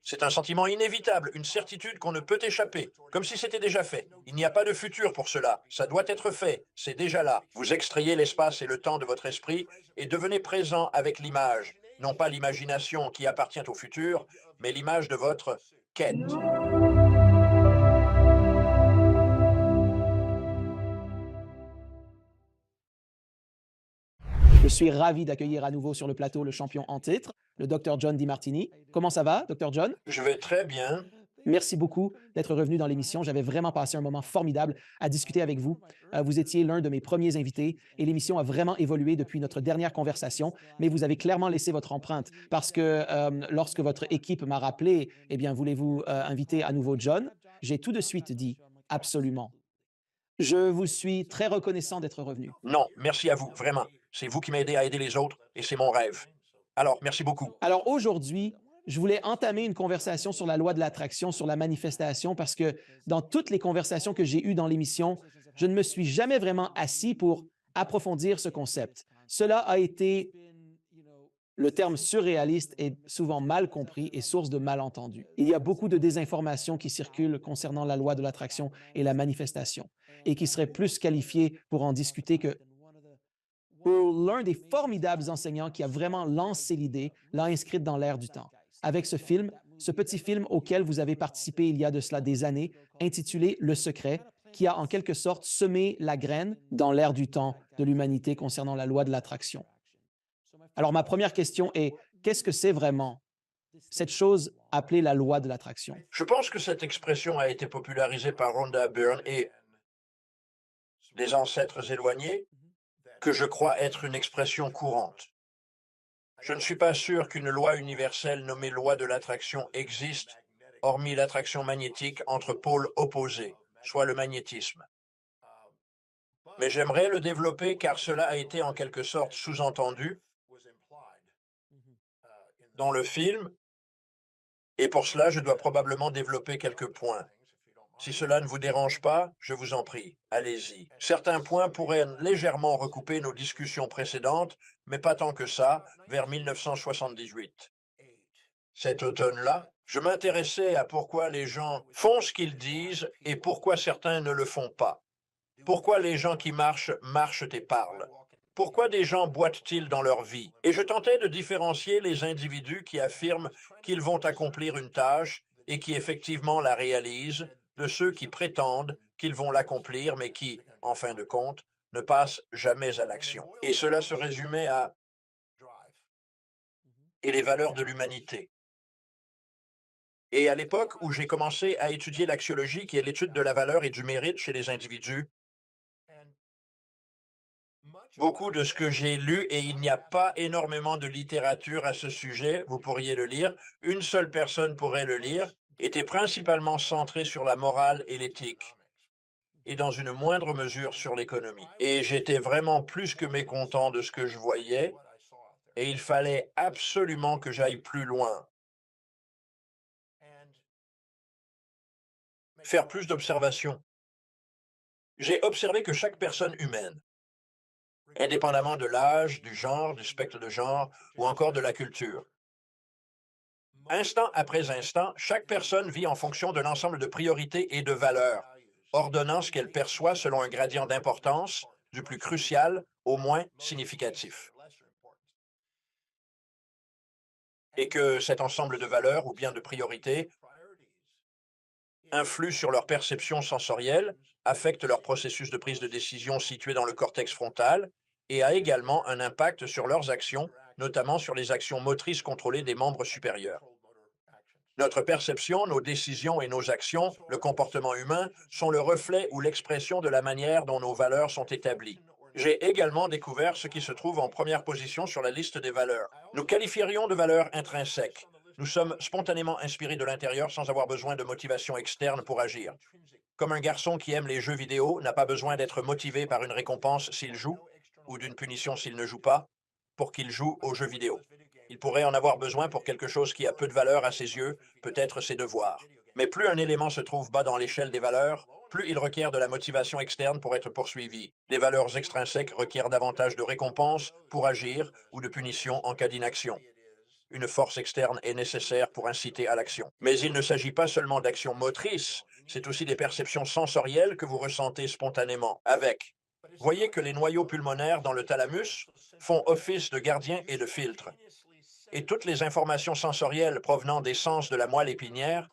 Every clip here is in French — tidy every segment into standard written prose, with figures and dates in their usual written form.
C'est un sentiment inévitable, une certitude qu'on ne peut échapper, comme si c'était déjà fait. Il n'y a pas de futur pour cela. Ça doit être fait. C'est déjà là. Vous extrayez l'espace et le temps de votre esprit et devenez présent avec l'image. Non pas l'imagination qui appartient au futur, mais l'image de votre quête. Je suis ravi d'accueillir à nouveau sur le plateau le champion en titre, le Dr. John DiMartini. Comment ça va, Dr. John? Je vais très bien. Merci beaucoup d'être revenu dans l'émission. J'avais vraiment passé un moment formidable à discuter avec vous. Vous étiez l'un de mes premiers invités et l'émission a vraiment évolué depuis notre dernière conversation, mais vous avez clairement laissé votre empreinte parce que lorsque votre équipe m'a rappelé, eh bien, voulez-vous inviter à nouveau John? J'ai tout de suite dit absolument. Je vous suis très reconnaissant d'être revenu. Non, merci à vous, vraiment. C'est vous qui m'aidez à aider les autres et c'est mon rêve. Alors, merci beaucoup. Alors aujourd'hui, je voulais entamer une conversation sur la loi de l'attraction, sur la manifestation, parce que dans toutes les conversations que j'ai eues dans l'émission, je ne me suis jamais vraiment assis pour approfondir ce concept. Cela a été, le terme surréaliste est souvent mal compris et source de malentendus. Il y a beaucoup de désinformation qui circule concernant la loi de l'attraction et la manifestation, et qui serait plus qualifié pour en discuter que pour l'un des formidables enseignants qui a vraiment lancé l'idée, l'a inscrite dans l'air du temps. Avec ce film, ce petit film auquel vous avez participé il y a de cela des années, intitulé Le Secret, qui a en quelque sorte semé la graine dans l'air du temps de l'humanité concernant la loi de l'attraction. Alors ma première question est, qu'est-ce que c'est vraiment cette chose appelée la loi de l'attraction? Je pense que cette expression a été popularisée par Rhonda Byrne et des ancêtres éloignés, que je crois être une expression courante. Je ne suis pas sûr qu'une loi universelle nommée loi de l'attraction existe, hormis l'attraction magnétique entre pôles opposés, soit le magnétisme. Mais j'aimerais le développer car cela a été en quelque sorte sous-entendu dans le film, et pour cela je dois probablement développer quelques points. Si cela ne vous dérange pas, je vous en prie, allez-y. Certains points pourraient légèrement recouper nos discussions précédentes, mais pas tant que ça, vers 1978. Cet automne-là, je m'intéressais à pourquoi les gens font ce qu'ils disent et pourquoi certains ne le font pas. Pourquoi les gens qui marchent, marchent et parlent. Pourquoi des gens boitent-ils dans leur vie? Et je tentais de différencier les individus qui affirment qu'ils vont accomplir une tâche et qui effectivement la réalisent, de ceux qui prétendent qu'ils vont l'accomplir, mais qui, en fin de compte, ne passent jamais à l'action. Et cela se résumait à et les valeurs de l'humanité. Et à l'époque où j'ai commencé à étudier l'axiologie, qui est l'étude de la valeur et du mérite chez les individus, beaucoup de ce que j'ai lu, et il n'y a pas énormément de littérature à ce sujet, vous pourriez le lire, une seule personne pourrait le lire, était principalement centré sur la morale et l'éthique, et dans une moindre mesure sur l'économie. Et j'étais vraiment plus que mécontent de ce que je voyais, et il fallait absolument que j'aille plus loin, faire plus d'observations. J'ai observé que chaque personne humaine, indépendamment de l'âge, du genre, du spectre de genre ou encore de la culture, instant après instant, chaque personne vit en fonction de l'ensemble de priorités et de valeurs, ordonnant ce qu'elle perçoit selon un gradient d'importance, du plus crucial au moins significatif. Et que cet ensemble de valeurs ou bien de priorités influe sur leur perception sensorielle, affecte leur processus de prise de décision situé dans le cortex frontal et a également un impact sur leurs actions, notamment sur les actions motrices contrôlées des membres supérieurs. Notre perception, nos décisions et nos actions, le comportement humain, sont le reflet ou l'expression de la manière dont nos valeurs sont établies. J'ai également découvert ce qui se trouve en première position sur la liste des valeurs. Nous qualifierions de valeurs intrinsèques. Nous sommes spontanément inspirés de l'intérieur sans avoir besoin de motivation externe pour agir. Comme un garçon qui aime les jeux vidéo n'a pas besoin d'être motivé par une récompense s'il joue, ou d'une punition s'il ne joue pas, pour qu'il joue aux jeux vidéo. Il pourrait en avoir besoin pour quelque chose qui a peu de valeur à ses yeux, peut-être ses devoirs. Mais plus un élément se trouve bas dans l'échelle des valeurs, plus il requiert de la motivation externe pour être poursuivi. Les valeurs extrinsèques requièrent davantage de récompenses pour agir ou de punitions en cas d'inaction. une force externe est nécessaire pour inciter à l'action. Mais il ne s'agit pas seulement d'actions motrices, c'est aussi des perceptions sensorielles que vous ressentez spontanément avec. Voyez que les noyaux pulmonaires dans le thalamus font office de gardien et de filtre. Et toutes les informations sensorielles provenant des sens de la moelle épinière,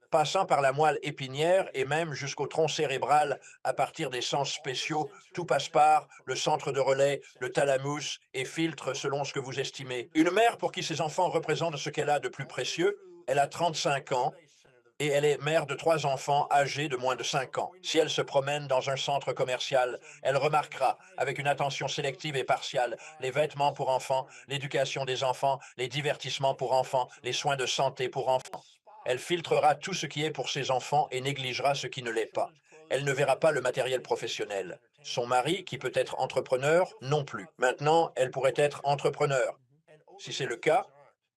passant par la moelle épinière et même jusqu'au tronc cérébral à partir des sens spéciaux, tout passe par le centre de relais, le thalamus et filtre selon ce que vous estimez. Une mère pour qui ses enfants représentent ce qu'elle a de plus précieux, elle a 35 ans et elle est mère de 3 enfants âgés de moins de 5 ans. Si elle se promène dans un centre commercial, elle remarquera, avec une attention sélective et partiale, les vêtements pour enfants, l'éducation des enfants, les divertissements pour enfants, les soins de santé pour enfants. Elle filtrera tout ce qui est pour ses enfants et négligera ce qui ne l'est pas. Elle ne verra pas le matériel professionnel. Son mari, qui peut être entrepreneur, non plus. Maintenant, elle pourrait être entrepreneur. Si c'est le cas,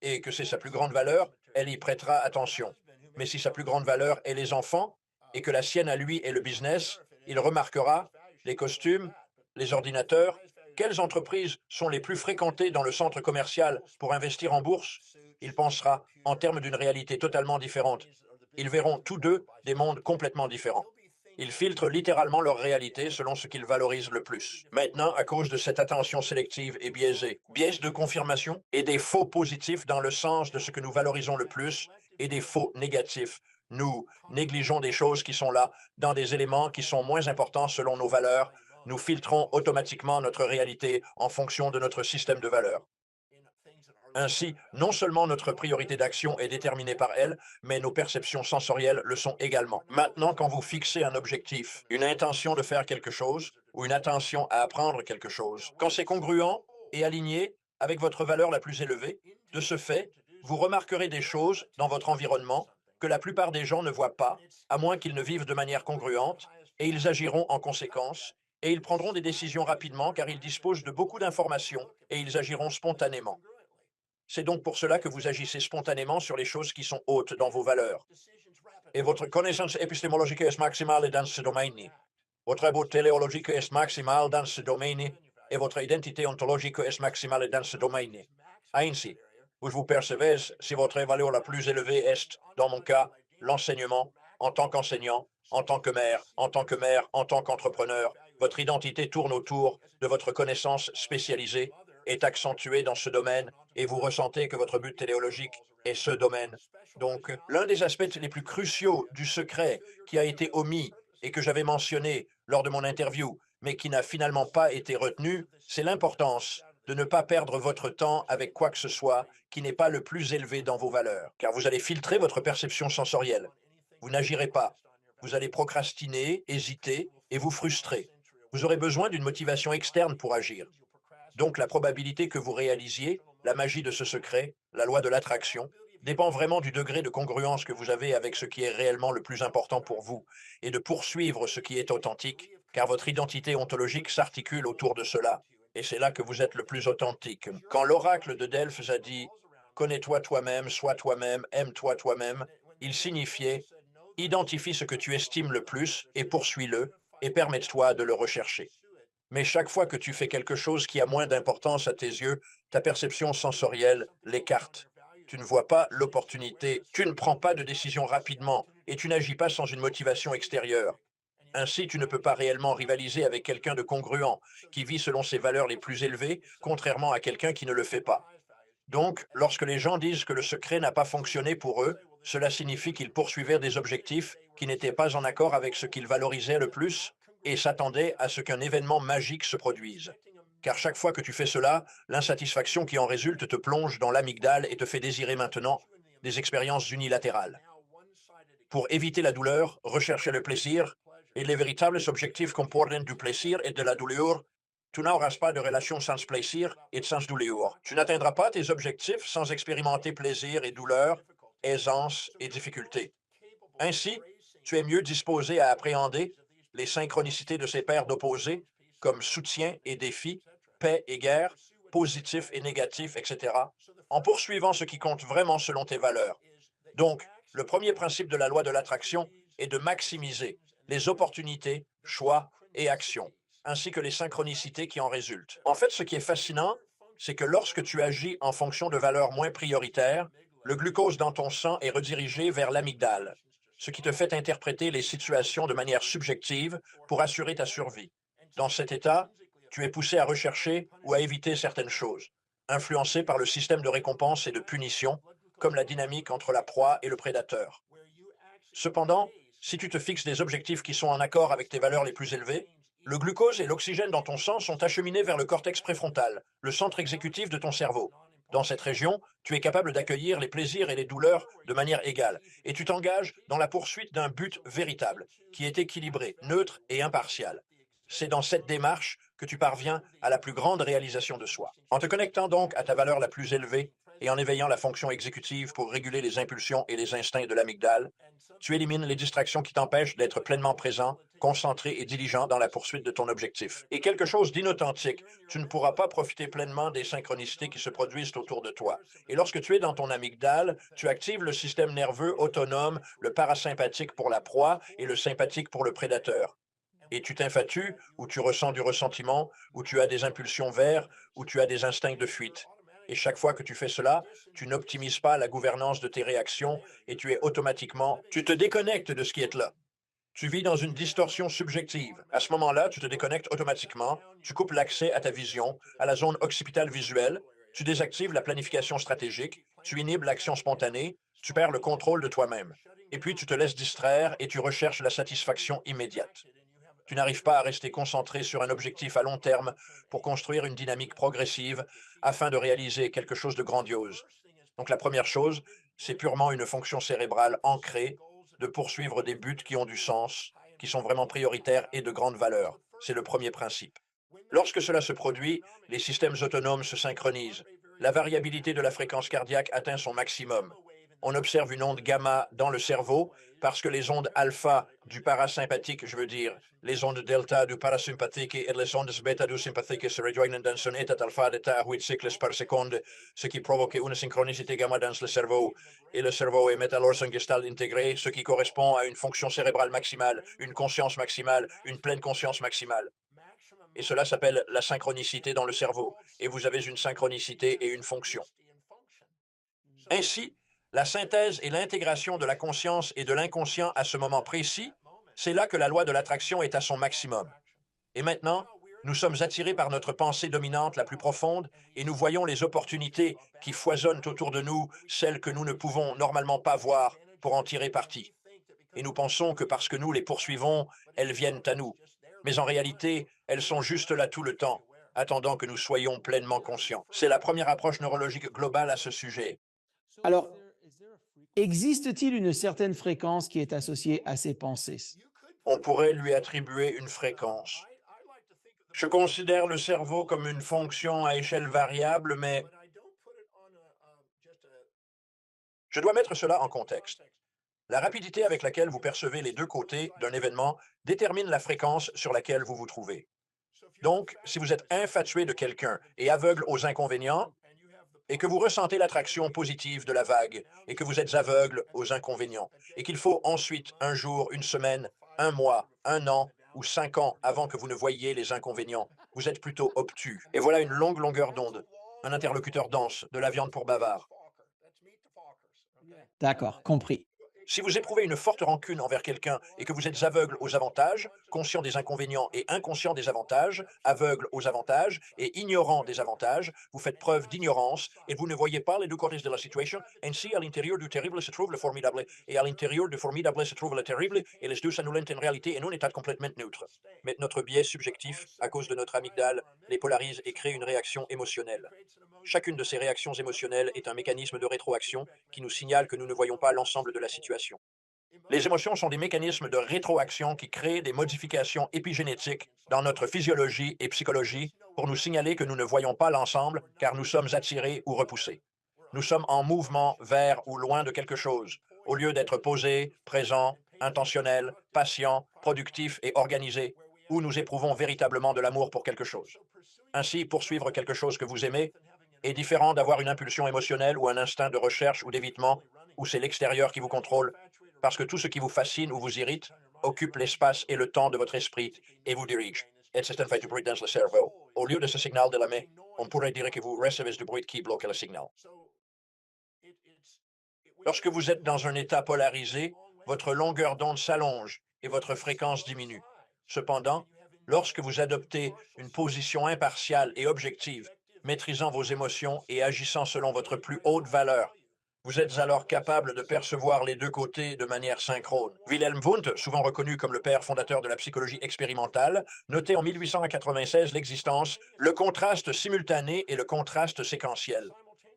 et que c'est sa plus grande valeur, elle y prêtera attention. Mais si sa plus grande valeur est les enfants, et que la sienne à lui est le business, il remarquera les costumes, les ordinateurs, quelles entreprises sont les plus fréquentées dans le centre commercial pour investir en bourse. Il pensera en termes d'une réalité totalement différente. Ils verront tous deux des mondes complètement différents. Ils filtrent littéralement leur réalité selon ce qu'ils valorisent le plus. Maintenant, à cause de cette attention sélective et biaisée, biais de confirmation et des faux positifs dans le sens de ce que nous valorisons le plus et des faux négatifs. Nous négligeons des choses qui sont là, dans des éléments qui sont moins importants selon nos valeurs. Nous filtrons automatiquement notre réalité en fonction de notre système de valeurs. Ainsi, non seulement notre priorité d'action est déterminée par elle, mais nos perceptions sensorielles le sont également. Maintenant, quand vous fixez un objectif, une intention de faire quelque chose ou une attention à apprendre quelque chose, quand c'est congruent et aligné avec votre valeur la plus élevée, de ce fait, vous remarquerez des choses dans votre environnement que la plupart des gens ne voient pas, à moins qu'ils ne vivent de manière congruente, et ils agiront en conséquence, et ils prendront des décisions rapidement car ils disposent de beaucoup d'informations et ils agiront spontanément. C'est donc pour cela que vous agissez spontanément sur les choses qui sont hautes dans vos valeurs. Et votre connaissance épistémologique est maximale dans ce domaine. Votre abo téléologique est maximal dans ce domaine et votre identité ontologique est maximale dans ce domaine. Ainsi, vous percevez si votre valeur la plus élevée est, dans mon cas, l'enseignement, en tant qu'enseignant, en tant que mère, en tant que mère, en tant qu'entrepreneur. Votre identité tourne autour de votre connaissance spécialisée, est accentuée dans ce domaine et vous ressentez que votre but téléologique est ce domaine. Donc, l'un des aspects les plus cruciaux du secret qui a été omis et que j'avais mentionné lors de mon interview, mais qui n'a finalement pas été retenu, c'est l'importance de ne pas perdre votre temps avec quoi que ce soit qui n'est pas le plus élevé dans vos valeurs, car vous allez filtrer votre perception sensorielle. Vous n'agirez pas. Vous allez procrastiner, hésiter et vous frustrer. Vous aurez besoin d'une motivation externe pour agir. Donc la probabilité que vous réalisiez, la magie de ce secret, la loi de l'attraction, dépend vraiment du degré de congruence que vous avez avec ce qui est réellement le plus important pour vous et de poursuivre ce qui est authentique, car votre identité ontologique s'articule autour de cela. Et c'est là que vous êtes le plus authentique. Quand l'oracle de Delphes a dit connais-toi toi-même, sois toi-même, aime-toi toi-même, il signifiait identifie ce que tu estimes le plus et poursuis-le et permets-toi de le rechercher. Mais chaque fois que tu fais quelque chose qui a moins d'importance à tes yeux, ta perception sensorielle l'écarte. Tu ne vois pas l'opportunité, tu ne prends pas de décision rapidement et tu n'agis pas sans une motivation extérieure. Ainsi, tu ne peux pas réellement rivaliser avec quelqu'un de congruent, qui vit selon ses valeurs les plus élevées, contrairement à quelqu'un qui ne le fait pas. Donc, lorsque les gens disent que le secret n'a pas fonctionné pour eux, cela signifie qu'ils poursuivaient des objectifs qui n'étaient pas en accord avec ce qu'ils valorisaient le plus et s'attendaient à ce qu'un événement magique se produise. Car chaque fois que tu fais cela, l'insatisfaction qui en résulte te plonge dans l'amygdale et te fait désirer maintenant des expériences unilatérales. Pour éviter la douleur, rechercher le plaisir, et les véritables objectifs comportent du plaisir et de la douleur, tu n'auras pas de relation sans plaisir et sans douleur. Tu n'atteindras pas tes objectifs sans expérimenter plaisir et douleur, aisance et difficulté. Ainsi, tu es mieux disposé à appréhender les synchronicités de ces paires d'opposés, comme soutien et défi, paix et guerre, positif et négatif, etc., en poursuivant ce qui compte vraiment selon tes valeurs. Donc, le premier principe de la loi de l'attraction est de maximiser les opportunités, choix et actions, ainsi que les synchronicités qui en résultent. En fait, ce qui est fascinant, c'est que lorsque tu agis en fonction de valeurs moins prioritaires, le glucose dans ton sang est redirigé vers l'amygdale, ce qui te fait interpréter les situations de manière subjective pour assurer ta survie. Dans cet état, tu es poussé à rechercher ou à éviter certaines choses, influencé par le système de récompense et de punition, comme la dynamique entre la proie et le prédateur. Cependant, si tu te fixes des objectifs qui sont en accord avec tes valeurs les plus élevées, le glucose et l'oxygène dans ton sang sont acheminés vers le cortex préfrontal, le centre exécutif de ton cerveau. Dans cette région, tu es capable d'accueillir les plaisirs et les douleurs de manière égale, et tu t'engages dans la poursuite d'un but véritable, qui est équilibré, neutre et impartial. C'est dans cette démarche que tu parviens à la plus grande réalisation de soi. En te connectant donc à ta valeur la plus élevée et en éveillant la fonction exécutive pour réguler les impulsions et les instincts de l'amygdale, tu élimines les distractions qui t'empêchent d'être pleinement présent, concentré et diligent dans la poursuite de ton objectif. Et quelque chose d'inauthentique, tu ne pourras pas profiter pleinement des synchronicités qui se produisent autour de toi. Et lorsque tu es dans ton amygdale, tu actives le système nerveux autonome, le parasympathique pour la proie et le sympathique pour le prédateur. Et tu t'infatues, ou tu ressens du ressentiment, ou tu as des impulsions vers, ou tu as des instincts de fuite. Et chaque fois que tu fais cela, tu n'optimises pas la gouvernance de tes réactions et tu te déconnectes de ce qui est là. Tu vis dans une distorsion subjective. À ce moment-là, tu te déconnectes automatiquement, tu coupes l'accès à ta vision, à la zone occipitale visuelle, tu désactives la planification stratégique, tu inhibes l'action spontanée, tu perds le contrôle de toi-même. Et puis tu te laisses distraire et tu recherches la satisfaction immédiate. Tu n'arrives pas à rester concentré sur un objectif à long terme pour construire une dynamique progressive afin de réaliser quelque chose de grandiose. Donc la première chose, c'est purement une fonction cérébrale ancrée de poursuivre des buts qui ont du sens, qui sont vraiment prioritaires et de grande valeur. C'est le premier principe. Lorsque cela se produit, les systèmes autonomes se synchronisent. La variabilité de la fréquence cardiaque atteint son maximum. On observe une onde gamma dans le cerveau parce que les ondes alpha du parasympathique, je veux dire, les ondes delta du parasympathique et les ondes bêta du sympathique se rejoignent dans un état alpha d'état à 8 cycles par seconde, ce qui provoque une synchronicité gamma dans le cerveau. Et le cerveau émet alors son gestalt intégré, ce qui correspond à une fonction cérébrale maximale, une conscience maximale, une pleine conscience maximale. Et cela s'appelle la synchronicité dans le cerveau. Et vous avez une synchronicité et une fonction. Ainsi, la synthèse et l'intégration de la conscience et de l'inconscient à ce moment précis, c'est là que la loi de l'attraction est à son maximum. Et maintenant, nous sommes attirés par notre pensée dominante la plus profonde et nous voyons les opportunités qui foisonnent autour de nous, celles que nous ne pouvons normalement pas voir pour en tirer parti. Et nous pensons que parce que nous les poursuivons, elles viennent à nous. Mais en réalité, elles sont juste là tout le temps, attendant que nous soyons pleinement conscients. C'est la première approche neurologique globale à ce sujet. Alors, existe-t-il une certaine fréquence qui est associée à ces pensées? On pourrait lui attribuer une fréquence. Je considère le cerveau comme une fonction à échelle variable, mais je dois mettre cela en contexte. La rapidité avec laquelle vous percevez les deux côtés d'un événement détermine la fréquence sur laquelle vous vous trouvez. Donc, si vous êtes infatué de quelqu'un et aveugle aux inconvénients, et que vous ressentez l'attraction positive de la vague, et que vous êtes aveugle aux inconvénients, et qu'il faut ensuite un jour, une semaine, un mois, un an ou 5 ans avant que vous ne voyiez les inconvénients, vous êtes plutôt obtus. Et voilà une longue longueur d'onde, un interlocuteur dense, de la viande pour bavard. D'accord, compris. Si vous éprouvez une forte rancune envers quelqu'un et que vous êtes aveugle aux avantages, conscient des inconvénients et inconscient des avantages, aveugle aux avantages et ignorant des avantages, vous faites preuve d'ignorance et vous ne voyez pas les deux côtés de la situation. Ainsi, à l'intérieur du terrible se trouve le formidable, et à l'intérieur du formidable se trouve le terrible, et les deux s'annulent en réalité et non état complètement neutre. Mais notre biais subjectif, à cause de notre amygdale, les polarise et crée une réaction émotionnelle. Chacune de ces réactions émotionnelles est un mécanisme de rétroaction qui nous signale que nous ne voyons pas l'ensemble de la situation. Les émotions sont des mécanismes de rétroaction qui créent des modifications épigénétiques dans notre physiologie et psychologie pour nous signaler que nous ne voyons pas l'ensemble car nous sommes attirés ou repoussés. Nous sommes en mouvement vers ou loin de quelque chose, au lieu d'être posés, présents, intentionnels, patients, productifs et organisés, où nous éprouvons véritablement de l'amour pour quelque chose. Ainsi, poursuivre quelque chose que vous aimez est différent d'avoir une impulsion émotionnelle ou un instinct de recherche ou d'évitement, où c'est l'extérieur qui vous contrôle, parce que tout ce qui vous fascine ou vous irrite occupe l'espace et le temps de votre esprit et vous dirige. Et c'est un fait du bruit dans le cerveau. Au lieu de ce signal de la main, On pourrait dire que vous recevez du bruit qui bloque le signal. Lorsque vous êtes dans un état polarisé, votre longueur d'onde s'allonge et votre fréquence diminue. Cependant, lorsque vous adoptez une position impartiale et objective, maîtrisant vos émotions et agissant selon votre plus haute valeur, vous êtes alors capable de percevoir les deux côtés de manière synchrone. Wilhelm Wundt, souvent reconnu comme le père fondateur de la psychologie expérimentale, notait en 1896 l'existence, le contraste simultané et le contraste séquentiel.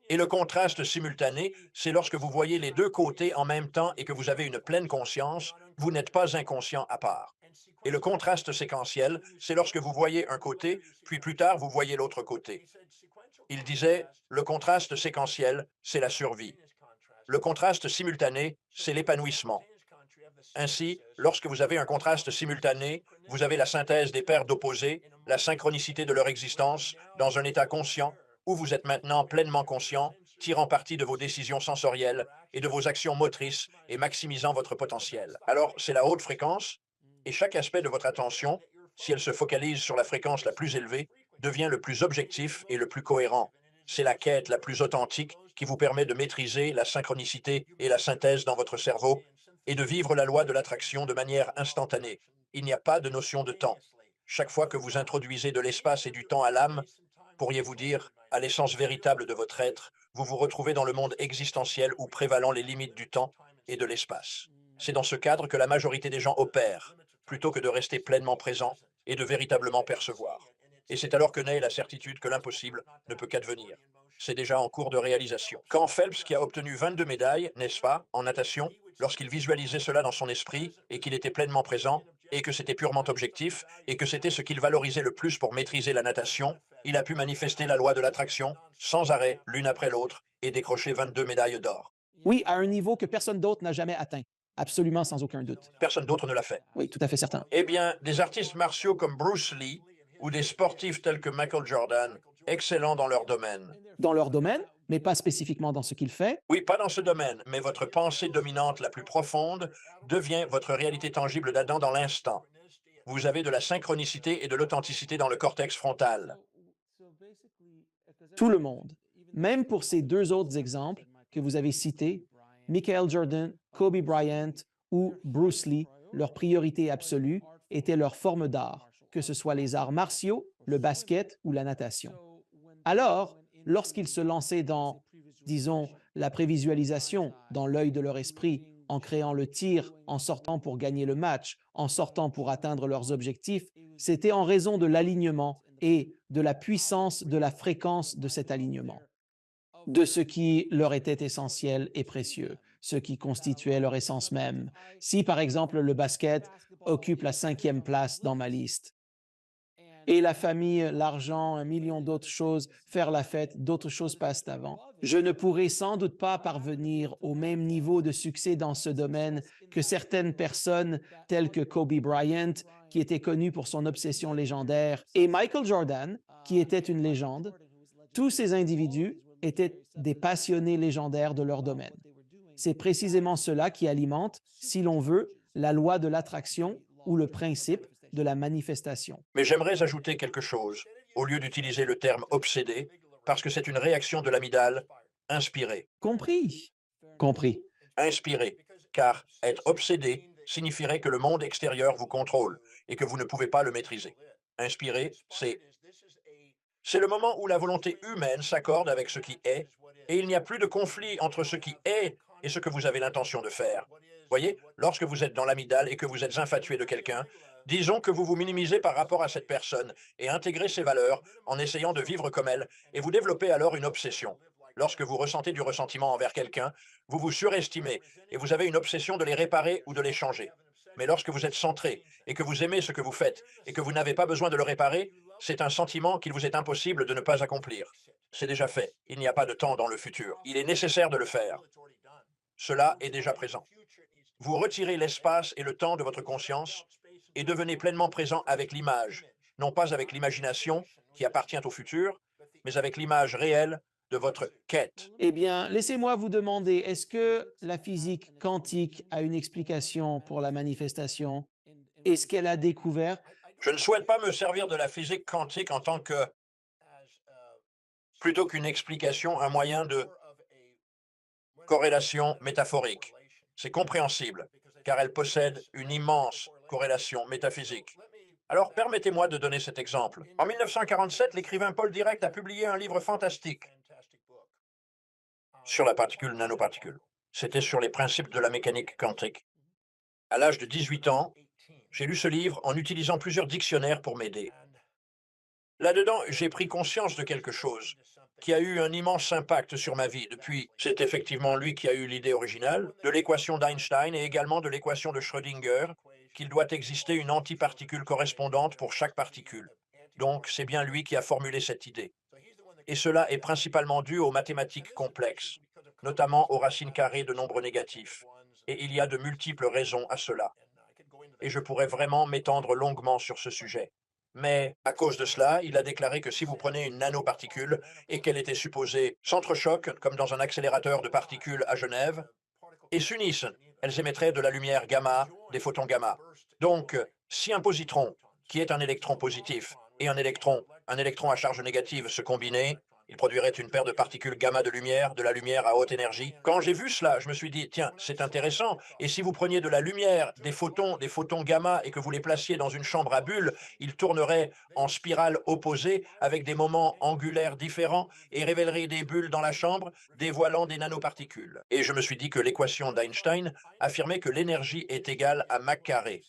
Et le contraste simultané, c'est lorsque vous voyez les deux côtés en même temps et que vous avez une pleine conscience, vous n'êtes pas inconscient à part. Et le contraste séquentiel, c'est lorsque vous voyez un côté, puis plus tard vous voyez l'autre côté. Il disait, le contraste séquentiel, c'est la survie. Le contraste simultané, c'est l'épanouissement. Ainsi, lorsque vous avez un contraste simultané, vous avez la synthèse des paires d'opposés, la synchronicité de leur existence, dans un état conscient, où vous êtes maintenant pleinement conscient, tirant parti de vos décisions sensorielles et de vos actions motrices et maximisant votre potentiel. Alors, c'est la haute fréquence, et chaque aspect de votre attention, si elle se focalise sur la fréquence la plus élevée, devient le plus objectif et le plus cohérent. C'est la quête la plus authentique qui vous permet de maîtriser la synchronicité et la synthèse dans votre cerveau et de vivre la loi de l'attraction de manière instantanée. Il n'y a pas de notion de temps. Chaque fois que vous introduisez de l'espace et du temps à l'âme, pourriez-vous dire, à l'essence véritable de votre être, vous vous retrouvez dans le monde existentiel où prévalent les limites du temps et de l'espace. C'est dans ce cadre que la majorité des gens opèrent, plutôt que de rester pleinement présents et de véritablement percevoir. Et c'est alors que naît la certitude que l'impossible ne peut qu'advenir. C'est déjà en cours de réalisation. Quand Phelps, qui a obtenu 22 médailles, n'est-ce pas, en natation, lorsqu'il visualisait cela dans son esprit et qu'il était pleinement présent, et que c'était purement objectif, et que c'était ce qu'il valorisait le plus pour maîtriser la natation, il a pu manifester la loi de l'attraction, sans arrêt, l'une après l'autre, et décrocher 22 médailles d'or. Oui, à un niveau que personne d'autre n'a jamais atteint. Absolument, sans aucun doute. Personne d'autre ne l'a fait. Oui, tout à fait certain. Eh bien, des artistes martiaux comme Bruce Lee ou des sportifs tels que Michael Jordan, excellents dans leur domaine. Dans leur domaine, mais pas spécifiquement dans ce qu'il fait. Oui, pas dans ce domaine, mais votre pensée dominante la plus profonde devient votre réalité tangible d'Adam dans l'instant. Vous avez de la synchronicité et de l'authenticité dans le cortex frontal. Tout le monde, même pour ces deux autres exemples que vous avez cités, Michael Jordan, Kobe Bryant ou Bruce Lee, leur priorité absolue était leur forme d'art, que ce soit les arts martiaux, le basket ou la natation. Alors, lorsqu'ils se lançaient dans, disons, la prévisualisation dans l'œil de leur esprit, en créant le tir, en sortant pour gagner le match, en sortant pour atteindre leurs objectifs, c'était en raison de l'alignement et de la puissance de la fréquence de cet alignement, de ce qui leur était essentiel et précieux, ce qui constituait leur essence même. Si, par exemple, le basket occupe la 5e place dans ma liste, et la famille, l'argent, un million d'autres choses, faire la fête, d'autres choses passent avant. Je ne pourrai sans doute pas parvenir au même niveau de succès dans ce domaine que certaines personnes telles que Kobe Bryant, qui était connu pour son obsession légendaire, et Michael Jordan, qui était une légende. Tous ces individus étaient des passionnés légendaires de leur domaine. C'est précisément cela qui alimente, si l'on veut, la loi de l'attraction ou le principe de la manifestation. Mais j'aimerais ajouter quelque chose, au lieu d'utiliser le terme obsédé, parce que c'est une réaction de l'amygdale inspirée. Compris? Compris. Inspirée, car être obsédé signifierait que le monde extérieur vous contrôle et que vous ne pouvez pas le maîtriser. Inspiré, c'est le moment où la volonté humaine s'accorde avec ce qui est, et il n'y a plus de conflit entre ce qui est et ce que vous avez l'intention de faire. Voyez, lorsque vous êtes dans l'amygdale et que vous êtes infatué de quelqu'un, disons que vous vous minimisez par rapport à cette personne et intégrez ses valeurs en essayant de vivre comme elle, et vous développez alors une obsession. Lorsque vous ressentez du ressentiment envers quelqu'un, vous vous surestimez et vous avez une obsession de les réparer ou de les changer. Mais lorsque vous êtes centré et que vous aimez ce que vous faites et que vous n'avez pas besoin de le réparer, c'est un sentiment qu'il vous est impossible de ne pas accomplir. C'est déjà fait. Il n'y a pas de temps dans le futur. Il est nécessaire de le faire. Cela est déjà présent. Vous retirez l'espace et le temps de votre conscience et devenez pleinement présent avec l'image, non pas avec l'imagination qui appartient au futur, mais avec l'image réelle de votre quête. Eh bien, laissez-moi vous demander, est-ce que la physique quantique a une explication pour la manifestation? Est-ce qu'elle a découvert? Je ne souhaite pas me servir de la physique quantique en tant que plutôt qu'une explication, un moyen de corrélation métaphorique. C'est compréhensible, car elle possède une immense corrélation métaphysique. Alors, permettez-moi de donner cet exemple. En 1947, l'écrivain Paul Dirac a publié un livre fantastique sur la particule nanoparticule. C'était sur les principes de la mécanique quantique. À l'âge de 18 ans, j'ai lu ce livre en utilisant plusieurs dictionnaires pour m'aider. Là-dedans, j'ai pris conscience de quelque chose qui a eu un immense impact sur ma vie depuis. C'est effectivement lui qui a eu l'idée originale de l'équation d'Einstein et également de l'équation de Schrödinger, qu'il doit exister une antiparticule correspondante pour chaque particule. Donc, c'est bien lui qui a formulé cette idée. Et cela est principalement dû aux mathématiques complexes, notamment aux racines carrées de nombres négatifs. Et il y a de multiples raisons à cela. Et je pourrais vraiment m'étendre longuement sur ce sujet. Mais à cause de cela, il a déclaré que si vous prenez une nanoparticule et qu'elle était supposée s'entrechoquent, comme dans un accélérateur de particules à Genève, et s'unissent, elles émettraient de la lumière gamma, des photons gamma. Donc, si un positron, qui est un électron positif, et un électron à charge négative se combinaient, ils produiraient une paire de particules gamma de la lumière à haute énergie. Quand j'ai vu cela, je me suis dit, tiens, c'est intéressant. Et si vous preniez de la lumière, des photons gamma, et que vous les placiez dans une chambre à bulles, ils tourneraient en spirale opposée avec des moments angulaires différents et révéleraient des bulles dans la chambre, dévoilant des nanoparticules. Et je me suis dit que l'équation d'Einstein affirmait que l'énergie est égale à Mach carré.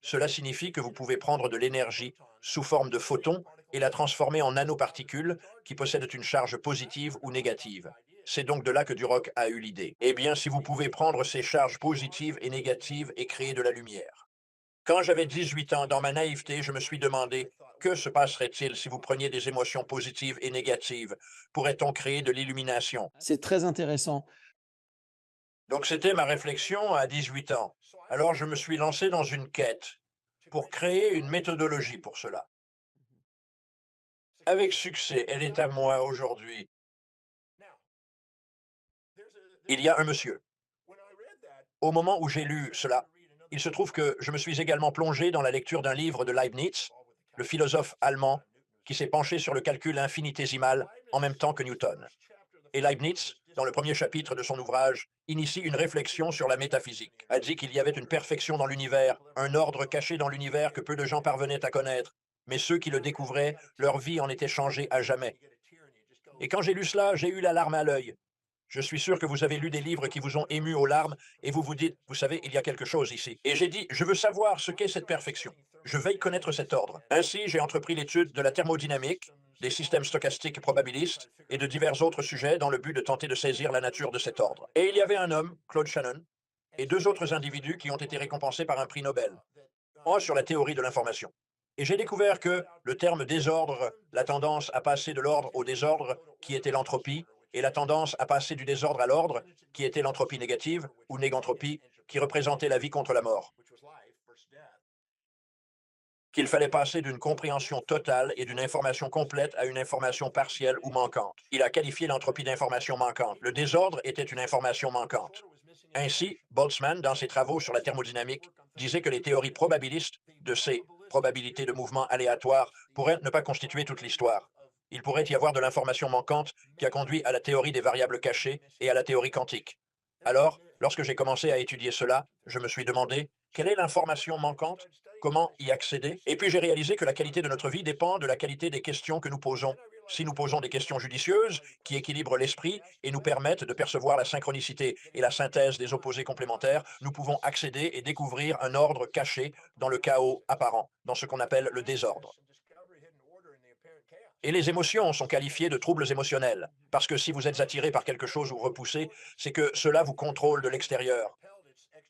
Cela signifie que vous pouvez prendre de l'énergie sous forme de photons et la transformer en nanoparticules qui possèdent une charge positive ou négative. C'est donc de là que Duroc a eu l'idée. Eh bien, si vous pouvez prendre ces charges positives et négatives et créer de la lumière. Quand j'avais 18 ans, dans ma naïveté, je me suis demandé, que se passerait-il si vous preniez des émotions positives et négatives? Pourrait-on créer de l'illumination? C'est très intéressant. Donc c'était ma réflexion à 18 ans. Alors je me suis lancé dans une quête pour créer une méthodologie pour cela. Avec succès, elle est à moi aujourd'hui. Il y a un monsieur. Au moment où j'ai lu cela, il se trouve que je me suis également plongé dans la lecture d'un livre de Leibniz, le philosophe allemand, qui s'est penché sur le calcul infinitésimal en même temps que Newton. Et Leibniz, dans le premier chapitre de son ouvrage, initie une réflexion sur la métaphysique. A dit qu'il y avait une perfection dans l'univers, un ordre caché dans l'univers que peu de gens parvenaient à connaître, mais ceux qui le découvraient, leur vie en était changée à jamais. Et quand j'ai lu cela, j'ai eu la larme à l'œil. Je suis sûr que vous avez lu des livres qui vous ont ému aux larmes et vous vous dites, vous savez, il y a quelque chose ici. Et j'ai dit, je veux savoir ce qu'est cette perfection. Je veux y connaître cet ordre. Ainsi, j'ai entrepris l'étude de la thermodynamique, des systèmes stochastiques probabilistes et de divers autres sujets dans le but de tenter de saisir la nature de cet ordre. Et il y avait un homme, Claude Shannon, et deux autres individus qui ont été récompensés par un prix Nobel, un sur la théorie de l'information. Et j'ai découvert que le terme désordre, la tendance à passer de l'ordre au désordre, qui était l'entropie, et la tendance à passer du désordre à l'ordre, qui était l'entropie négative, ou négantropie, qui représentait la vie contre la mort. Qu'il fallait passer d'une compréhension totale et d'une information complète à une information partielle ou manquante. Il a qualifié l'entropie d'information manquante. Le désordre était une information manquante. Ainsi, Boltzmann, dans ses travaux sur la thermodynamique, disait que les théories probabilistes de ces probabilités de mouvement aléatoires pourraient ne pas constituer toute l'histoire. Il pourrait y avoir de l'information manquante qui a conduit à la théorie des variables cachées et à la théorie quantique. Alors, lorsque j'ai commencé à étudier cela, je me suis demandé, quelle est l'information manquante? Comment y accéder? Et puis j'ai réalisé que la qualité de notre vie dépend de la qualité des questions que nous posons. Si nous posons des questions judicieuses, qui équilibrent l'esprit et nous permettent de percevoir la synchronicité et la synthèse des opposés complémentaires, nous pouvons accéder et découvrir un ordre caché dans le chaos apparent, dans ce qu'on appelle le désordre. Et les émotions sont qualifiées de troubles émotionnels, parce que si vous êtes attiré par quelque chose ou repoussé, c'est que cela vous contrôle de l'extérieur.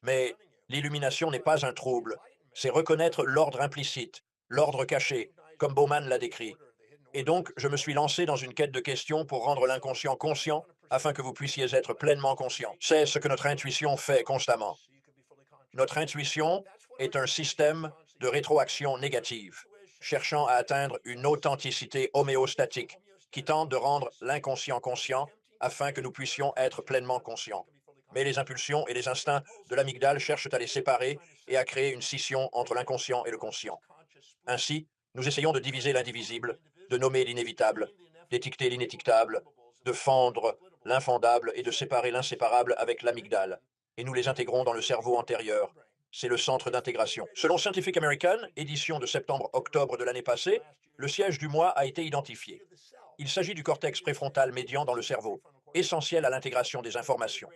Mais l'illumination n'est pas un trouble, c'est reconnaître l'ordre implicite, l'ordre caché, comme Bauman l'a décrit. Et donc, je me suis lancé dans une quête de questions pour rendre l'inconscient conscient, afin que vous puissiez être pleinement conscient. C'est ce que notre intuition fait constamment. Notre intuition est un système de rétroaction négative, cherchant à atteindre une authenticité homéostatique qui tente de rendre l'inconscient conscient afin que nous puissions être pleinement conscients. Mais les impulsions et les instincts de l'amygdale cherchent à les séparer et à créer une scission entre l'inconscient et le conscient. Ainsi, nous essayons de diviser l'indivisible, de nommer l'inévitable, d'étiqueter l'inétiquetable, de fendre l'infendable et de séparer l'inséparable avec l'amygdale. Et nous les intégrons dans le cerveau antérieur. C'est le centre d'intégration. Selon Scientific American, édition de septembre-octobre de l'année passée, le siège du moi a été identifié. Il s'agit du cortex préfrontal médian dans le cerveau, essentiel à l'intégration des informations.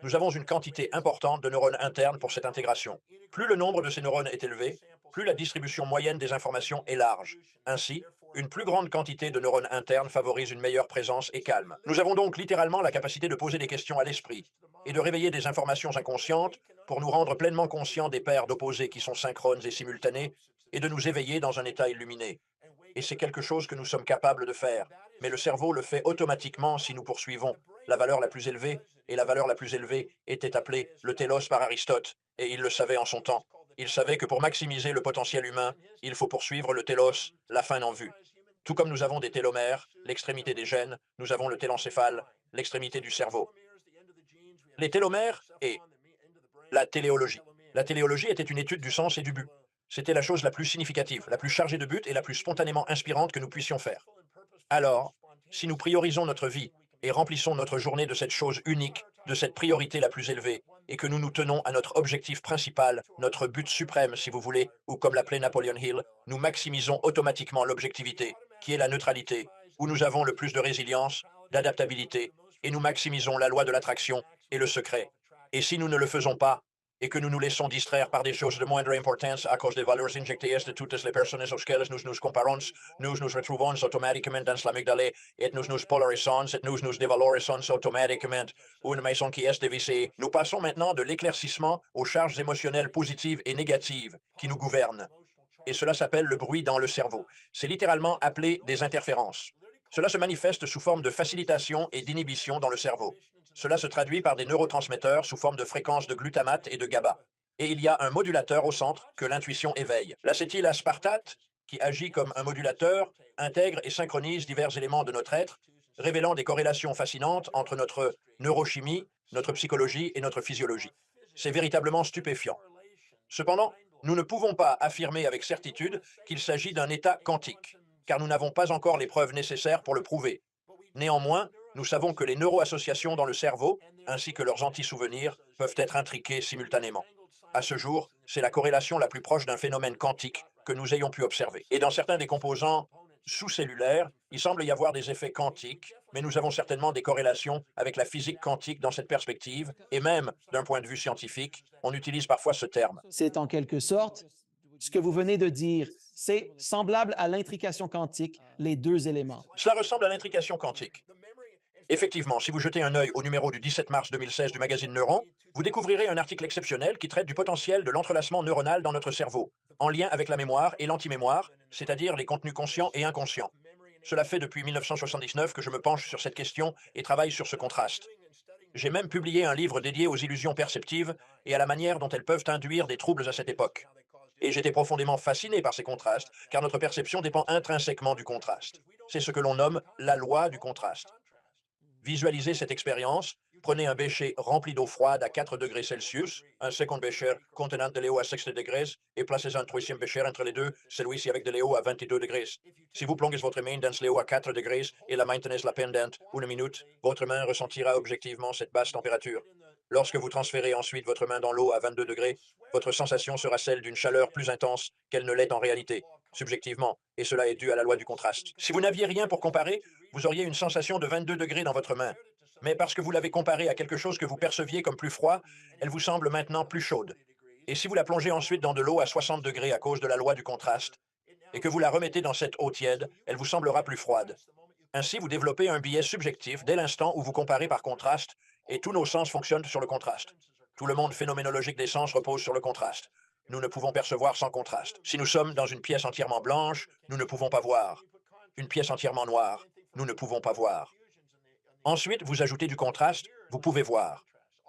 Nous avons une quantité importante de neurones internes pour cette intégration. Plus le nombre de ces neurones est élevé, plus la distribution moyenne des informations est large. Ainsi, une plus grande quantité de neurones internes favorise une meilleure présence et calme. Nous avons donc littéralement la capacité de poser des questions à l'esprit et de réveiller des informations inconscientes pour nous rendre pleinement conscients des paires d'opposés qui sont synchrones et simultanées et de nous éveiller dans un état illuminé. Et c'est quelque chose que nous sommes capables de faire. Mais le cerveau le fait automatiquement si nous poursuivons la valeur la plus élevée, et la valeur la plus élevée était appelée le télos par Aristote, et il le savait en son temps. Il savait que pour maximiser le potentiel humain, il faut poursuivre le télos, la fin en vue. Tout comme nous avons des télomères, l'extrémité des gènes, nous avons le télencéphale, l'extrémité du cerveau. Les télomères et la téléologie. La téléologie était une étude du sens et du but. C'était la chose la plus significative, la plus chargée de but et la plus spontanément inspirante que nous puissions faire. Alors, si nous priorisons notre vie et remplissons notre journée de cette chose unique, de cette priorité la plus élevée, et que nous nous tenons à notre objectif principal, notre but suprême si vous voulez, ou comme l'appelait Napoleon Hill, nous maximisons automatiquement l'objectivité, qui est la neutralité, où nous avons le plus de résilience, d'adaptabilité, et nous maximisons la loi de l'attraction et le secret. Et si nous ne le faisons pas, et que nous nous laissons distraire par des choses de moindre importance à cause des valeurs injectées de toutes les personnes auxquelles nous nous comparons, nous nous retrouvons automatiquement dans l'amygdale et nous polarisons et nous dévalorisons automatiquement une maison qui est dévissée. Nous passons maintenant de l'éclaircissement aux charges émotionnelles positives et négatives qui nous gouvernent. Et cela s'appelle le bruit dans le cerveau. C'est littéralement appelé des interférences. Cela se manifeste sous forme de facilitation et d'inhibition dans le cerveau. Cela se traduit par des neurotransmetteurs sous forme de fréquences de glutamate et de GABA. Et il y a un modulateur au centre que l'intuition éveille. L'acétylaspartate, qui agit comme un modulateur, intègre et synchronise divers éléments de notre être, révélant des corrélations fascinantes entre notre neurochimie, notre psychologie et notre physiologie. C'est véritablement stupéfiant. Cependant, nous ne pouvons pas affirmer avec certitude qu'il s'agit d'un état quantique, car nous n'avons pas encore les preuves nécessaires pour le prouver. Néanmoins, nous savons que les neuroassociations dans le cerveau, ainsi que leurs anti-souvenirs, peuvent être intriquées simultanément. À ce jour, c'est la corrélation la plus proche d'un phénomène quantique que nous ayons pu observer. Et dans certains des composants sous-cellulaires, il semble y avoir des effets quantiques, mais nous avons certainement des corrélations avec la physique quantique dans cette perspective, et même, d'un point de vue scientifique, on utilise parfois ce terme. C'est en quelque sorte ce que vous venez de dire. C'est semblable à l'intrication quantique, les deux éléments. Cela ressemble à l'intrication quantique. Effectivement, si vous jetez un œil au numéro du 17 mars 2016 du magazine Neuron, vous découvrirez un article exceptionnel qui traite du potentiel de l'entrelacement neuronal dans notre cerveau, en lien avec la mémoire et l'antimémoire, c'est-à-dire les contenus conscients et inconscients. Cela fait depuis 1979 que je me penche sur cette question et travaille sur ce contraste. J'ai même publié un livre dédié aux illusions perceptives et à la manière dont elles peuvent induire des troubles à cette époque. Et j'étais profondément fasciné par ces contrastes, car notre perception dépend intrinsèquement du contraste. C'est ce que l'on nomme la loi du contraste. Visualisez cette expérience. Prenez un bécher rempli d'eau froide à 4 degrés Celsius, un second bécher contenant de l'eau à 60 degrés, et placez un troisième bécher entre les deux, celui-ci avec de l'eau à 22 degrés. Si vous plongez votre main dans l'eau à 4 degrés et la maintenez la pendant une minute, votre main ressentira objectivement cette basse température. Lorsque vous transférez ensuite votre main dans l'eau à 22 degrés, votre sensation sera celle d'une chaleur plus intense qu'elle ne l'est en réalité, subjectivement, et cela est dû à la loi du contraste. Si vous n'aviez rien pour comparer, vous auriez une sensation de 22 degrés dans votre main. Mais parce que vous l'avez comparée à quelque chose que vous perceviez comme plus froid, elle vous semble maintenant plus chaude. Et si vous la plongez ensuite dans de l'eau à 60 degrés à cause de la loi du contraste, et que vous la remettez dans cette eau tiède, elle vous semblera plus froide. Ainsi, vous développez un biais subjectif dès l'instant où vous comparez par contraste, et tous nos sens fonctionnent sur le contraste. Tout le monde phénoménologique des sens repose sur le contraste. Nous ne pouvons percevoir sans contraste. Si nous sommes dans une pièce entièrement blanche, nous ne pouvons pas voir. Une pièce entièrement noire, nous ne pouvons pas voir. Ensuite, vous ajoutez du contraste, vous pouvez voir.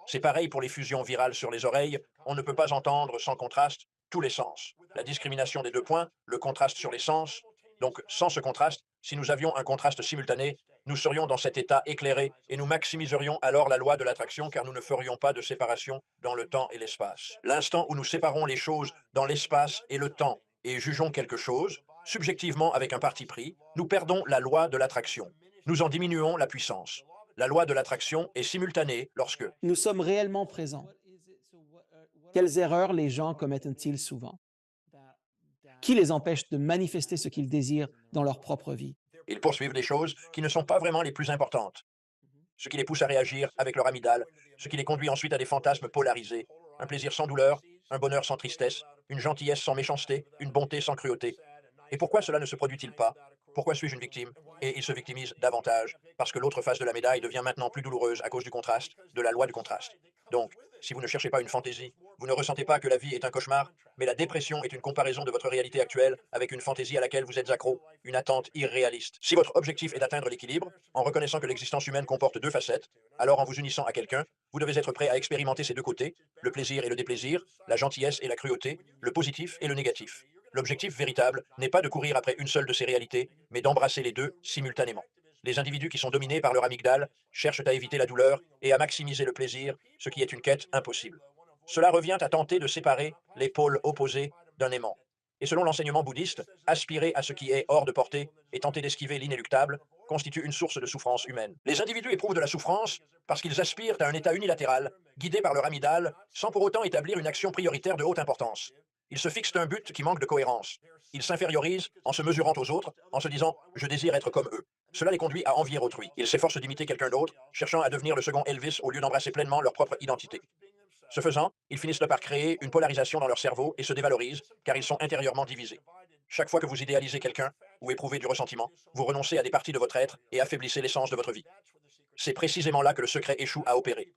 C'est pareil pour les fusions virales sur les oreilles, on ne peut pas entendre sans contraste tous les sens. La discrimination des deux points, le contraste sur les sens. Donc, sans ce contraste, si nous avions un contraste simultané, nous serions dans cet état éclairé et nous maximiserions alors la loi de l'attraction car nous ne ferions pas de séparation dans le temps et l'espace. L'instant où nous séparons les choses dans l'espace et le temps et jugeons quelque chose, Subjectivement, avec un parti pris, nous perdons la loi de l'attraction. Nous en diminuons la puissance. La loi de l'attraction est simultanée lorsque Nous sommes réellement présents. Quelles erreurs les gens commettent-ils souvent? Qui les empêche de manifester ce qu'ils désirent dans leur propre vie? ils poursuivent des choses qui ne sont pas vraiment les plus importantes, ce qui les pousse à réagir avec leur amygdale, ce qui les conduit ensuite à des fantasmes polarisés, un plaisir sans douleur, un bonheur sans tristesse, une gentillesse sans méchanceté, une bonté sans cruauté. Et pourquoi cela ne se produit-il pas? Pourquoi suis-je une victime? Et il se victimise davantage, parce que l'autre face de la médaille devient maintenant plus douloureuse à cause du contraste, de la loi du contraste. Donc, si vous ne cherchez pas une fantaisie, vous ne ressentez pas que la vie est un cauchemar, mais la dépression est une comparaison de votre réalité actuelle avec une fantaisie à laquelle vous êtes accro, une attente irréaliste. Si votre objectif est d'atteindre l'équilibre, en reconnaissant que l'existence humaine comporte deux facettes, alors en vous unissant à quelqu'un, vous devez être prêt à expérimenter ces deux côtés, le plaisir et le déplaisir, la gentillesse et la cruauté, le positif et le négatif. L'objectif véritable n'est pas de courir après une seule de ces réalités, mais d'embrasser les deux simultanément. Les individus qui sont dominés par leur amygdale cherchent à éviter la douleur et à maximiser le plaisir, ce qui est une quête impossible. Cela revient à tenter de séparer les pôles opposés d'un aimant. Et selon l'enseignement bouddhiste, aspirer à ce qui est hors de portée et tenter d'esquiver l'inéluctable constitue une source de souffrance humaine. Les individus éprouvent de la souffrance parce qu'ils aspirent à un état unilatéral, guidé par leur amygdale, sans pour autant établir une action prioritaire de haute importance. Ils se fixent un but qui manque de cohérence. Ils s'infériorisent en se mesurant aux autres, en se disant « je désire être comme eux ». Cela les conduit à envier autrui. Ils s'efforcent d'imiter quelqu'un d'autre, cherchant à devenir le second Elvis au lieu d'embrasser pleinement leur propre identité. Ce faisant, ils finissent par créer une polarisation dans leur cerveau et se dévalorisent, car ils sont intérieurement divisés. Chaque fois que vous idéalisez quelqu'un ou éprouvez du ressentiment, vous renoncez à des parties de votre être et affaiblissez l'essence de votre vie. C'est précisément là que le secret échoue à opérer.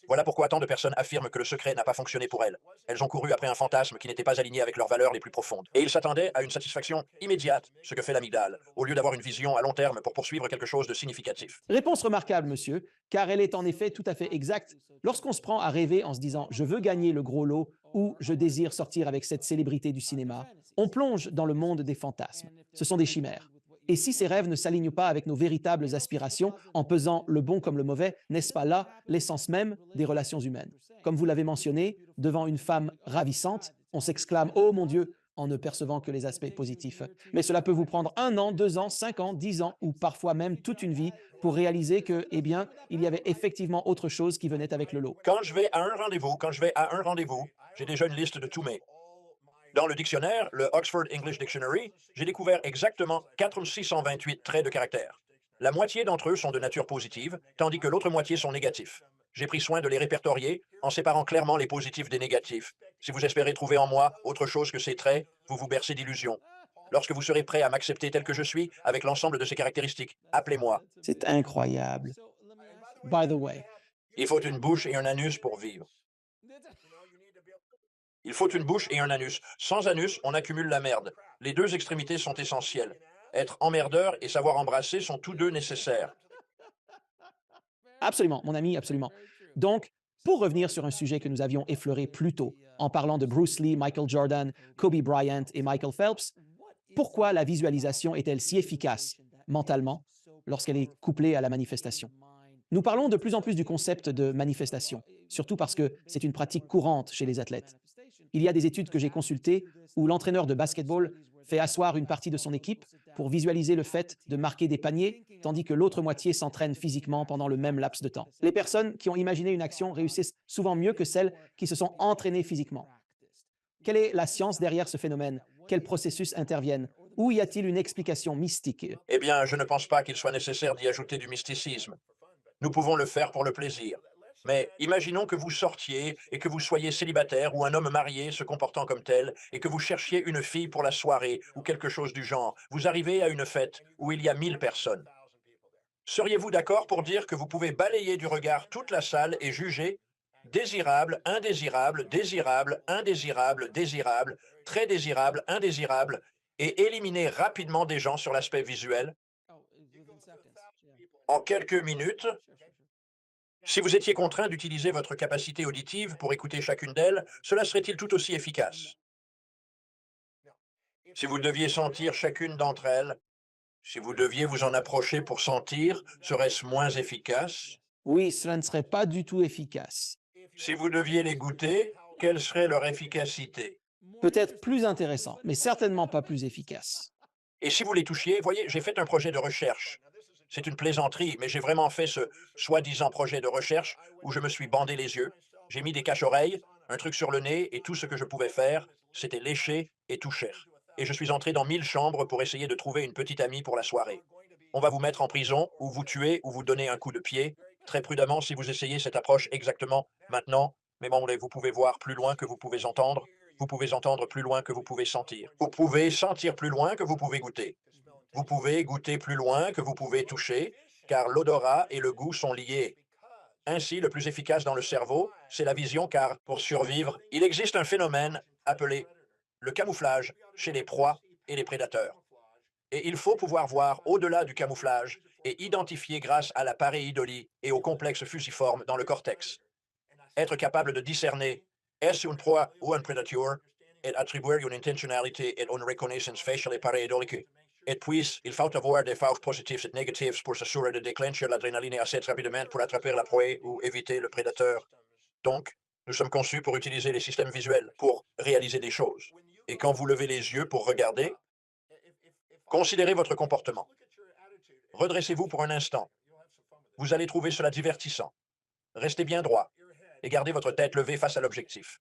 Voilà pourquoi tant de personnes affirment que le secret n'a pas fonctionné pour elles. Elles ont couru après un fantasme qui n'était pas aligné avec leurs valeurs les plus profondes. Et ils s'attendaient à une satisfaction immédiate, ce que fait l'amygdale, au lieu d'avoir une vision à long terme pour poursuivre quelque chose de significatif. Réponse remarquable, monsieur, car elle est en effet tout à fait exacte. Lorsqu'on se prend à rêver en se disant je veux gagner le gros lot ou je désire sortir avec cette célébrité du cinéma, on plonge dans le monde des fantasmes. Ce sont des chimères. Et si ces rêves ne s'alignent pas avec nos véritables aspirations, en pesant le bon comme le mauvais, n'est-ce pas là l'essence même des relations humaines? Comme vous l'avez mentionné, devant une femme ravissante, on s'exclame oh mon Dieu, en ne percevant que les aspects positifs. Mais cela peut vous prendre 1 an, 2 ans, 5 ans, 10 ans ou parfois même toute une vie pour réaliser que, eh bien, il y avait effectivement autre chose qui venait avec le lot. Quand je vais à un rendez-vous, j'ai déjà une liste de tous mes. Dans le dictionnaire, le Oxford English Dictionary, j'ai découvert exactement 4628 traits de caractère. La moitié d'entre eux sont de nature positive, tandis que l'autre moitié sont négatifs. J'ai pris soin de les répertorier en séparant clairement les positifs des négatifs. Si vous espérez trouver en moi autre chose que ces traits, vous vous bercez d'illusions. Lorsque vous serez prêt à m'accepter tel que je suis, avec l'ensemble de ces caractéristiques, appelez-moi. C'est incroyable. By the way, Il faut une bouche et un anus pour vivre. Il faut une bouche et un anus. Sans anus, on accumule la merde. Les deux extrémités sont essentielles. Être emmerdeur et savoir embrasser sont tous deux nécessaires. absolument, mon ami, absolument. Donc, pour revenir sur un sujet que nous avions effleuré plus tôt, en parlant de Bruce Lee, Michael Jordan, Kobe Bryant et Michael Phelps, pourquoi la visualisation est-elle si efficace mentalement lorsqu'elle est couplée à la manifestation? Nous parlons de plus en plus du concept de manifestation, surtout parce que c'est une pratique courante chez les athlètes. Il y a des études que j'ai consultées où l'entraîneur de basketball fait asseoir une partie de son équipe pour visualiser le fait de marquer des paniers, tandis que l'autre moitié s'entraîne physiquement pendant le même laps de temps. Les personnes qui ont imaginé une action réussissent souvent mieux que celles qui se sont entraînées physiquement. Quelle est la science derrière ce phénomène? Quels processus interviennent? Ou y a-t-il une explication mystique? Eh bien, je ne pense pas qu'il soit nécessaire d'y ajouter du mysticisme. Nous pouvons le faire pour le plaisir. Mais imaginons que vous sortiez et que vous soyez célibataire ou un homme marié se comportant comme tel et que vous cherchiez une fille pour la soirée ou quelque chose du genre. Vous arrivez à une fête où il y a 1000 personnes. Seriez-vous d'accord pour dire que vous pouvez balayer du regard toute la salle et juger désirable, indésirable, désirable, indésirable, désirable, très désirable, indésirable et éliminer rapidement des gens sur l'aspect visuel en quelques minutes? Si vous étiez contraint d'utiliser votre capacité auditive pour écouter chacune d'elles, cela serait-il tout aussi efficace? Si vous deviez sentir chacune d'entre elles, si vous deviez vous en approcher pour sentir, serait-ce moins efficace? Oui, cela ne serait pas du tout efficace. Si vous deviez les goûter, quelle serait leur efficacité? Peut-être plus intéressant, mais certainement pas plus efficace. Et si vous les touchiez, voyez, j'ai fait un projet de recherche. C'est une plaisanterie, mais j'ai vraiment fait ce soi-disant projet de recherche où je me suis bandé les yeux, j'ai mis des cache-oreilles, un truc sur le nez, et tout ce que je pouvais faire, c'était lécher et toucher. Et je suis entré dans 1000 chambres pour essayer de trouver une petite amie pour la soirée. On va vous mettre en prison, ou vous tuer, ou vous donner un coup de pied. Très prudemment, si vous essayez cette approche exactement maintenant, mais bon, vous pouvez voir plus loin que vous pouvez entendre. Vous pouvez entendre plus loin que vous pouvez sentir. Vous pouvez sentir plus loin que vous pouvez goûter. Vous pouvez goûter plus loin que vous pouvez toucher, car l'odorat et le goût sont liés. Ainsi, le plus efficace dans le cerveau, c'est la vision, car pour survivre, il existe un phénomène appelé le camouflage chez les proies et les prédateurs. Et il faut pouvoir voir au-delà du camouflage et identifier grâce à la pareidolie et au complexe fusiforme dans le cortex. Être capable de discerner est-ce une proie ou un prédateur et attribuer une intentionnalité et une reconnaissance faciale et pareidolique. Et puis, il faut avoir des forces positives et négatives pour s'assurer de déclencher l'adrénaline assez rapidement pour attraper la proie ou éviter le prédateur. Donc, nous sommes conçus pour utiliser les systèmes visuels pour réaliser des choses. Et quand vous levez les yeux pour regarder, considérez votre comportement. Redressez-vous pour un instant. Vous allez trouver cela divertissant. Restez bien droit et gardez votre tête levée face à l'objectif.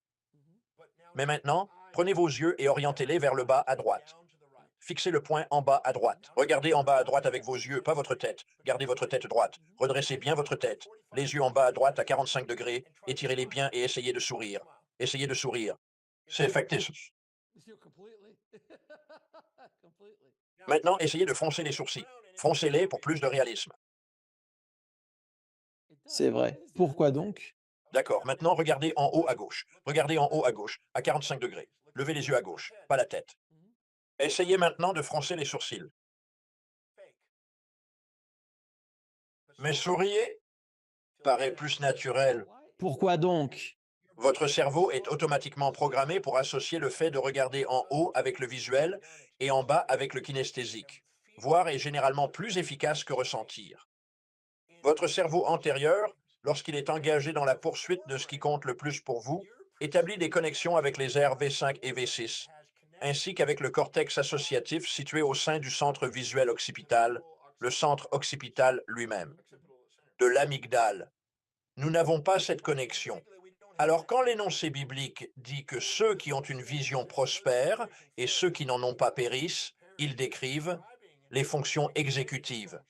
Mais maintenant, prenez vos yeux et orientez-les vers le bas à droite. Fixez le point en bas à droite. Regardez en bas à droite avec vos yeux, pas votre tête. Gardez votre tête droite. Redressez bien votre tête. Les yeux en bas à droite à 45 degrés. Étirez-les bien et essayez de sourire. Essayez de sourire. C'est factice. Maintenant, essayez de froncer les sourcils. Froncez-les pour plus de réalisme. C'est vrai. Pourquoi donc? D'accord. Maintenant, regardez en haut à gauche. Regardez en haut à gauche, à 45 degrés. Levez les yeux à gauche, pas la tête. Essayez maintenant de froncer les sourcils. Mais souriez paraît plus naturel. Pourquoi donc? Votre cerveau est automatiquement programmé pour associer le fait de regarder en haut avec le visuel et en bas avec le kinesthésique. Voir est généralement plus efficace que ressentir. Votre cerveau antérieur, lorsqu'il est engagé dans la poursuite de ce qui compte le plus pour vous, établit des connexions avec les aires V5 et V6, ainsi qu'avec le cortex associatif situé au sein du centre visuel occipital, le centre occipital lui-même, de l'amygdale. Nous n'avons pas cette connexion. Alors quand l'énoncé biblique dit que ceux qui ont une vision prospèrent et ceux qui n'en ont pas périssent, ils décrivent les fonctions exécutives.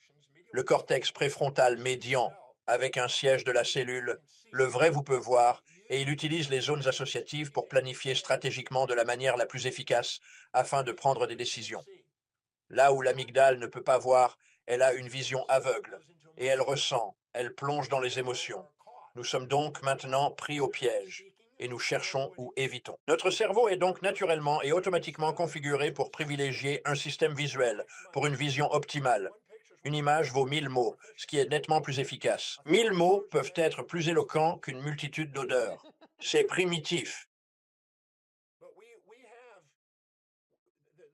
Le cortex préfrontal médian, avec un siège de la cellule, le vrai vous peut voir, et il utilise les zones associatives pour planifier stratégiquement de la manière la plus efficace afin de prendre des décisions. Là où l'amygdale ne peut pas voir, elle a une vision aveugle, et elle ressent, elle plonge dans les émotions. Nous sommes donc maintenant pris au piège, et nous cherchons ou évitons. Notre cerveau est donc naturellement et automatiquement configuré pour privilégier un système visuel, pour une vision optimale. Une image vaut 1000 mots, ce qui est nettement plus efficace. 1000 mots peuvent être plus éloquents qu'une multitude d'odeurs. C'est primitif.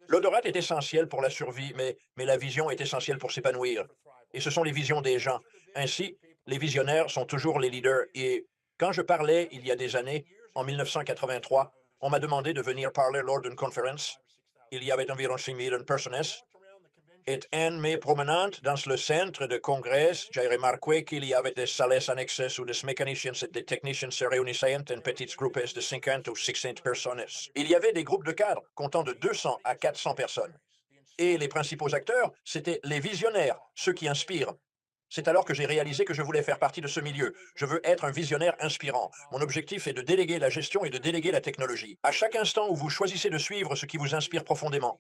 L'odorat est essentiel pour la survie, mais la vision est essentielle pour s'épanouir. Et ce sont les visions des gens. Ainsi, les visionnaires sont toujours les leaders. Et quand je parlais il y a des années, en 1983, on m'a demandé de venir parler lors d'une conférence. Il y avait environ 6000 personnes. Et en me promenant dans le centre de congrès, j'ai remarqué qu'il y avait des salles annexes où des mécaniciens et des techniciens se réunissaient en petits groupes de 50 ou 60 personnes. Il y avait des groupes de cadres comptant de 200 à 400 personnes. Et les principaux acteurs, c'étaient les visionnaires, ceux qui inspirent. C'est alors que j'ai réalisé que je voulais faire partie de ce milieu. Je veux être un visionnaire inspirant. Mon objectif est de déléguer la gestion et de déléguer la technologie. À chaque instant où vous choisissez de suivre ce qui vous inspire profondément,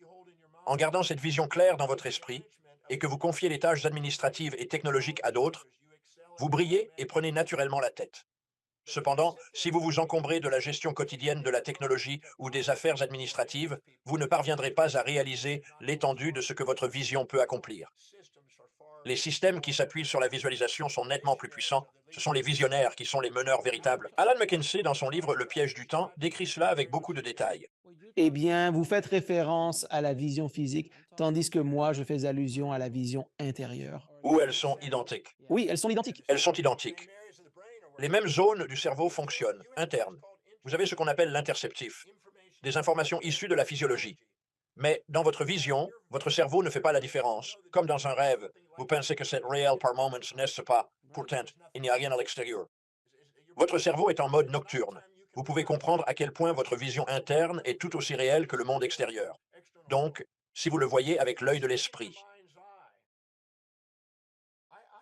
en gardant cette vision claire dans votre esprit et que vous confiez les tâches administratives et technologiques à d'autres, vous brillez et prenez naturellement la tête. Cependant, si vous vous encombrez de la gestion quotidienne de la technologie ou des affaires administratives, vous ne parviendrez pas à réaliser l'étendue de ce que votre vision peut accomplir. Les systèmes qui s'appuient sur la visualisation sont nettement plus puissants. Ce sont les visionnaires qui sont les meneurs véritables. Alan McKinsey, dans son livre Le piège du temps, décrit cela avec beaucoup de détails. Eh bien, vous faites référence à la vision physique, tandis que moi, je fais allusion à la vision intérieure. Où elles sont identiques. Oui, elles sont identiques. Elles sont identiques. Les mêmes zones du cerveau fonctionnent, internes. Vous avez ce qu'on appelle l'interceptif, des informations issues de la physiologie. Mais dans votre vision, votre cerveau ne fait pas la différence. Comme dans un rêve, vous pensez que c'est réel par moments, n'est-ce pas? Pourtant, il n'y a rien à l'extérieur. Votre cerveau est en mode nocturne. Vous pouvez comprendre à quel point votre vision interne est tout aussi réelle que le monde extérieur. Donc, si vous le voyez avec l'œil de l'esprit,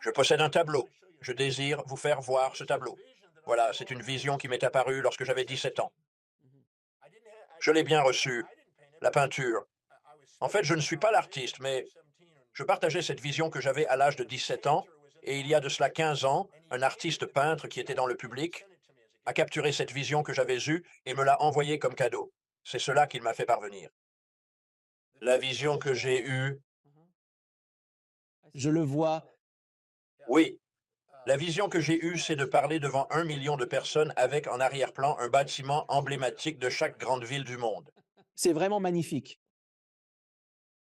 je possède un tableau. Je désire vous faire voir ce tableau. Voilà, c'est une vision qui m'est apparue lorsque j'avais 17 ans. Je l'ai bien reçue, la peinture. En fait, je ne suis pas l'artiste, mais je partageais cette vision que j'avais à l'âge de 17 ans, et il y a de cela 15 ans, un artiste peintre qui était dans le public a capturé cette vision que j'avais eue et me l'a envoyée comme cadeau. C'est cela qu'il m'a fait parvenir. La vision que j'ai eue, Je le vois. oui, la vision que j'ai eue, c'est de parler devant 1 million de personnes avec en arrière-plan un bâtiment emblématique de chaque grande ville du monde. C'est vraiment magnifique.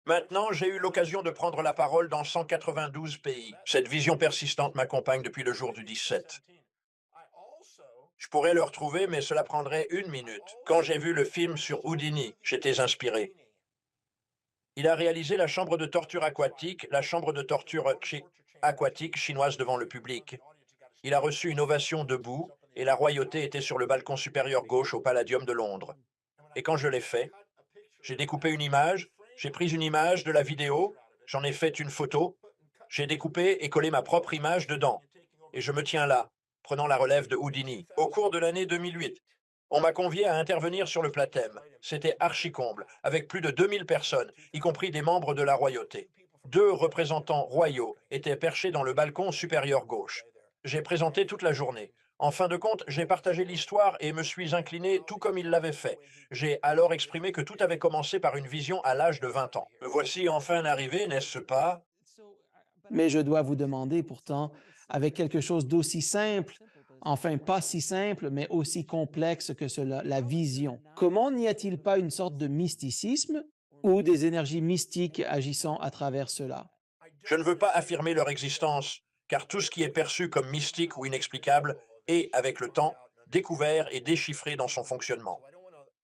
Maintenant, j'ai eu l'occasion de prendre la parole dans 192 pays. Cette vision persistante m'accompagne depuis le jour du 17. Je pourrais le retrouver, mais cela prendrait 1 minute. Quand j'ai vu le film sur Houdini, j'étais inspiré. Il a réalisé la chambre de torture aquatique, la chambre de torture aquatique chinoise devant le public. Il a reçu une ovation debout et la royauté était sur le balcon supérieur gauche au Palladium de Londres. Et quand je l'ai fait, j'ai découpé une image, j'ai pris une image de la vidéo, j'en ai fait une photo, j'ai découpé et collé ma propre image dedans. Et je me tiens là, prenant la relève de Houdini. Au cours de l'année 2008, on m'a convié à intervenir sur le platème. C'était archi-comble, avec plus de 2000 personnes, y compris des membres de la royauté. 2 représentants royaux étaient perchés dans le balcon supérieur gauche. J'ai présenté toute la journée. En fin de compte, j'ai partagé l'histoire et me suis incliné tout comme il l'avait fait. J'ai alors exprimé que tout avait commencé par une vision à l'âge de 20 ans. Me voici enfin arrivé, n'est-ce pas? Mais je dois vous demander pourtant, avec quelque chose d'aussi simple, enfin pas si simple, mais aussi complexe que cela, la vision, comment n'y a-t-il pas une sorte de mysticisme ou des énergies mystiques agissant à travers cela? Je ne veux pas affirmer leur existence, car tout ce qui est perçu comme mystique ou inexplicable est, avec le temps, découvert et déchiffré dans son fonctionnement.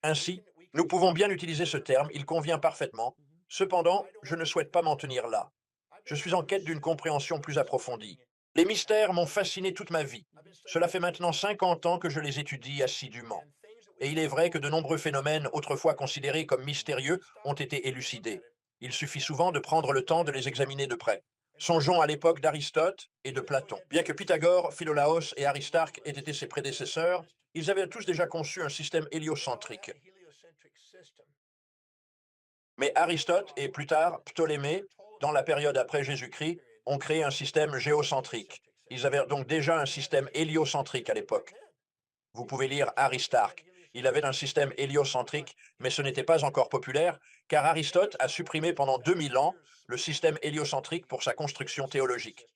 Ainsi, nous pouvons bien utiliser ce terme, il convient parfaitement. Cependant, je ne souhaite pas m'en tenir là. Je suis en quête d'une compréhension plus approfondie. Les mystères m'ont fasciné toute ma vie. Cela fait maintenant 50 ans que je les étudie assidûment. Et il est vrai que de nombreux phénomènes autrefois considérés comme mystérieux ont été élucidés. Il suffit souvent de prendre le temps de les examiner de près. Songeons à l'époque d'Aristote et de Platon. Bien que Pythagore, Philolaos et Aristarque aient été ses prédécesseurs, ils avaient tous déjà conçu un système héliocentrique. Mais Aristote et plus tard Ptolémée, dans la période après Jésus-Christ, ont créé un système géocentrique. Ils avaient donc déjà un système héliocentrique à l'époque. Vous pouvez lire Aristarque. Il avait un système héliocentrique, mais ce n'était pas encore populaire, car Aristote a supprimé pendant 2000 ans le système héliocentrique pour sa construction théologique.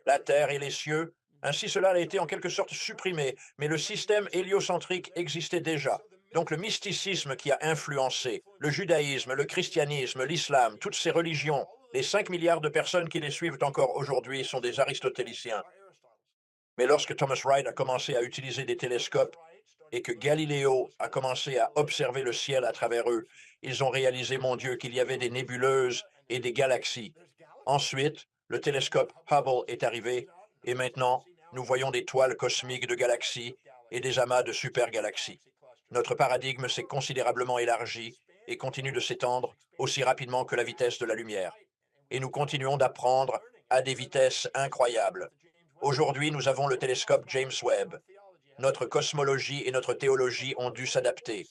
La terre et les cieux, ainsi cela a été en quelque sorte supprimé, mais le système héliocentrique existait déjà. Donc le mysticisme qui a influencé le judaïsme, le christianisme, l'islam, toutes ces religions, les 5 milliards de personnes qui les suivent encore aujourd'hui sont des aristotéliciens. Mais lorsque Thomas Wright a commencé à utiliser des télescopes et que Galiléo a commencé à observer le ciel à travers eux, ils ont réalisé, mon Dieu, qu'il y avait des nébuleuses et des galaxies. Ensuite, le télescope Hubble est arrivé et maintenant, nous voyons des toiles cosmiques de galaxies et des amas de supergalaxies. Notre paradigme s'est considérablement élargi et continue de s'étendre aussi rapidement que la vitesse de la lumière. Et nous continuons d'apprendre à des vitesses incroyables. Aujourd'hui, nous avons le télescope James Webb. Notre cosmologie et notre théologie ont dû s'adapter.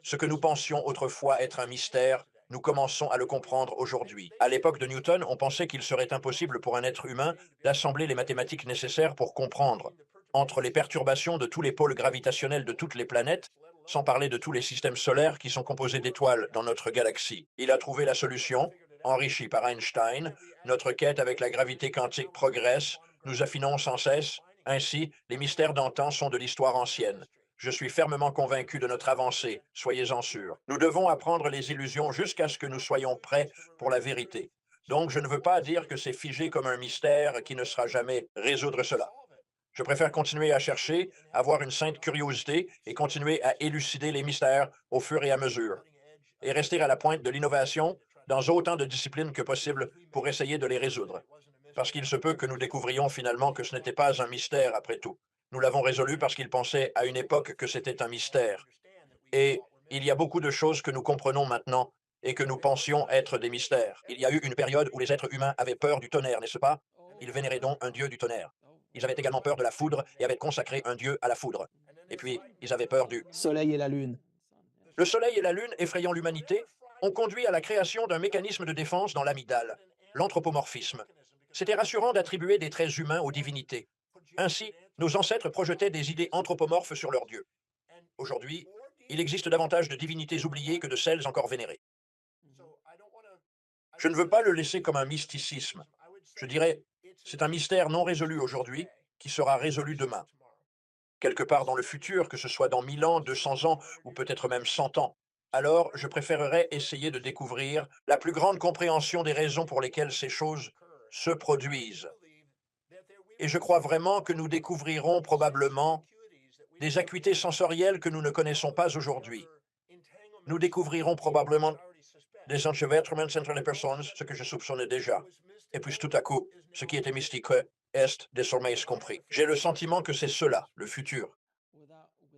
Ce que nous pensions autrefois être un mystère, nous commençons à le comprendre aujourd'hui. À l'époque de Newton, on pensait qu'il serait impossible pour un être humain d'assembler les mathématiques nécessaires pour comprendre. Entre les perturbations de tous les pôles gravitationnels de toutes les planètes, sans parler de tous les systèmes solaires qui sont composés d'étoiles dans notre galaxie. Il a trouvé la solution, enrichi par Einstein. Notre quête avec la gravité quantique progresse, nous affinons sans cesse. Ainsi, les mystères d'antan sont de l'histoire ancienne. Je suis fermement convaincu de notre avancée, soyez-en sûrs. Nous devons apprendre les illusions jusqu'à ce que nous soyons prêts pour la vérité. Donc, je ne veux pas dire que c'est figé comme un mystère qui ne sera jamais résoudre cela. Je préfère continuer à chercher, avoir une sainte curiosité et continuer à élucider les mystères au fur et à mesure, et rester à la pointe de l'innovation dans autant de disciplines que possible pour essayer de les résoudre. Parce qu'il se peut que nous découvrions finalement que ce n'était pas un mystère après tout. Nous l'avons résolu parce qu'ils pensaient à une époque que c'était un mystère. Et il y a beaucoup de choses que nous comprenons maintenant et que nous pensions être des mystères. Il y a eu une période où les êtres humains avaient peur du tonnerre, n'est-ce pas? Ils vénéraient donc un dieu du tonnerre. Ils avaient également peur de la foudre et avaient consacré un dieu à la foudre. Et puis, ils avaient peur du... Soleil et la Lune. Le Soleil et la Lune, effrayant l'humanité, ont conduit à la création d'un mécanisme de défense dans l'amygdale, l'anthropomorphisme. C'était rassurant d'attribuer des traits humains aux divinités. Ainsi, nos ancêtres projetaient des idées anthropomorphes sur leurs dieux. Aujourd'hui, il existe davantage de divinités oubliées que de celles encore vénérées. Je ne veux pas le laisser comme un mysticisme. Je dirais, c'est un mystère non résolu aujourd'hui qui sera résolu demain, quelque part dans le futur, que ce soit dans 1000 ans, 200 ans ou peut-être même 100 ans. Alors, je préférerais essayer de découvrir la plus grande compréhension des raisons pour lesquelles ces choses se produisent. Et je crois vraiment que nous découvrirons probablement des acuités sensorielles que nous ne connaissons pas aujourd'hui. Nous découvrirons probablement des enchevêtrements entre les personnes, ce que je soupçonnais déjà. Et puis tout à coup, ce qui était mystique est désormais compris. J'ai le sentiment que c'est cela, le futur.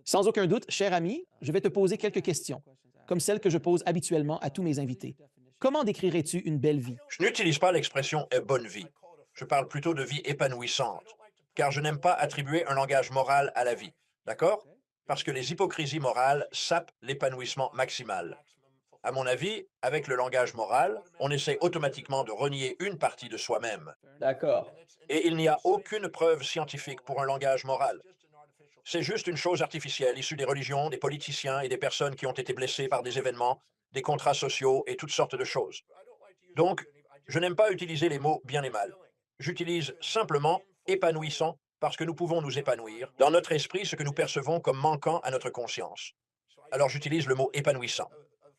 Sans aucun doute, cher ami, je vais te poser quelques questions, comme celles que je pose habituellement à tous mes invités. Comment décrirais-tu une belle vie? Je n'utilise pas l'expression bonne vie. Je parle plutôt de vie épanouissante, car je n'aime pas attribuer un langage moral à la vie. D'accord? Parce que les hypocrisies morales sapent l'épanouissement maximal. À mon avis, avec le langage moral, on essaie automatiquement de renier une partie de soi-même. D'accord. Et il n'y a aucune preuve scientifique pour un langage moral. C'est juste une chose artificielle issue des religions, des politiciens et des personnes qui ont été blessées par des événements, des contrats sociaux et toutes sortes de choses. Donc, je n'aime pas utiliser les mots bien et mal. J'utilise simplement épanouissant parce que nous pouvons nous épanouir dans notre esprit ce que nous percevons comme manquant à notre conscience. Alors j'utilise le mot épanouissant.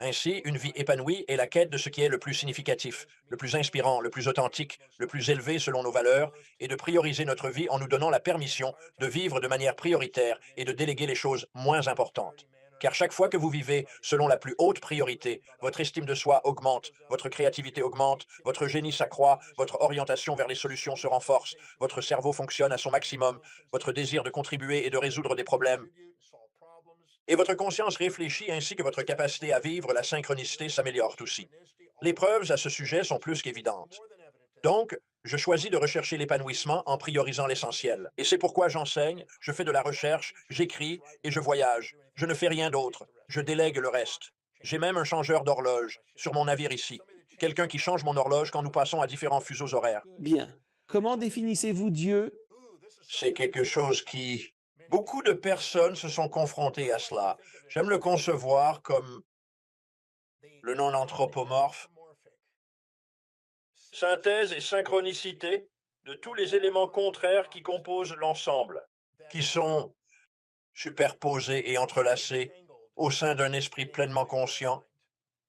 Ainsi, une vie épanouie est la quête de ce qui est le plus significatif, le plus inspirant, le plus authentique, le plus élevé selon nos valeurs, et de prioriser notre vie en nous donnant la permission de vivre de manière prioritaire et de déléguer les choses moins importantes. Car chaque fois que vous vivez selon la plus haute priorité, votre estime de soi augmente, votre créativité augmente, votre génie s'accroît, votre orientation vers les solutions se renforce, votre cerveau fonctionne à son maximum, votre désir de contribuer et de résoudre des problèmes et votre conscience réfléchit ainsi que votre capacité à vivre la synchronicité s'améliore aussi. Les preuves à ce sujet sont plus qu'évidentes. Donc, je choisis de rechercher l'épanouissement en priorisant l'essentiel. Et c'est pourquoi j'enseigne, je fais de la recherche, j'écris et je voyage. Je ne fais rien d'autre. Je délègue le reste. J'ai même un changeur d'horloge sur mon navire ici. Quelqu'un qui change mon horloge quand nous passons à différents fuseaux horaires. Bien. Comment définissez-vous Dieu? C'est quelque chose qui... Beaucoup de personnes se sont confrontées à cela. J'aime le concevoir comme le non anthropomorphe, synthèse et synchronicité de tous les éléments contraires qui composent l'ensemble, qui sont superposés et entrelacés au sein d'un esprit pleinement conscient,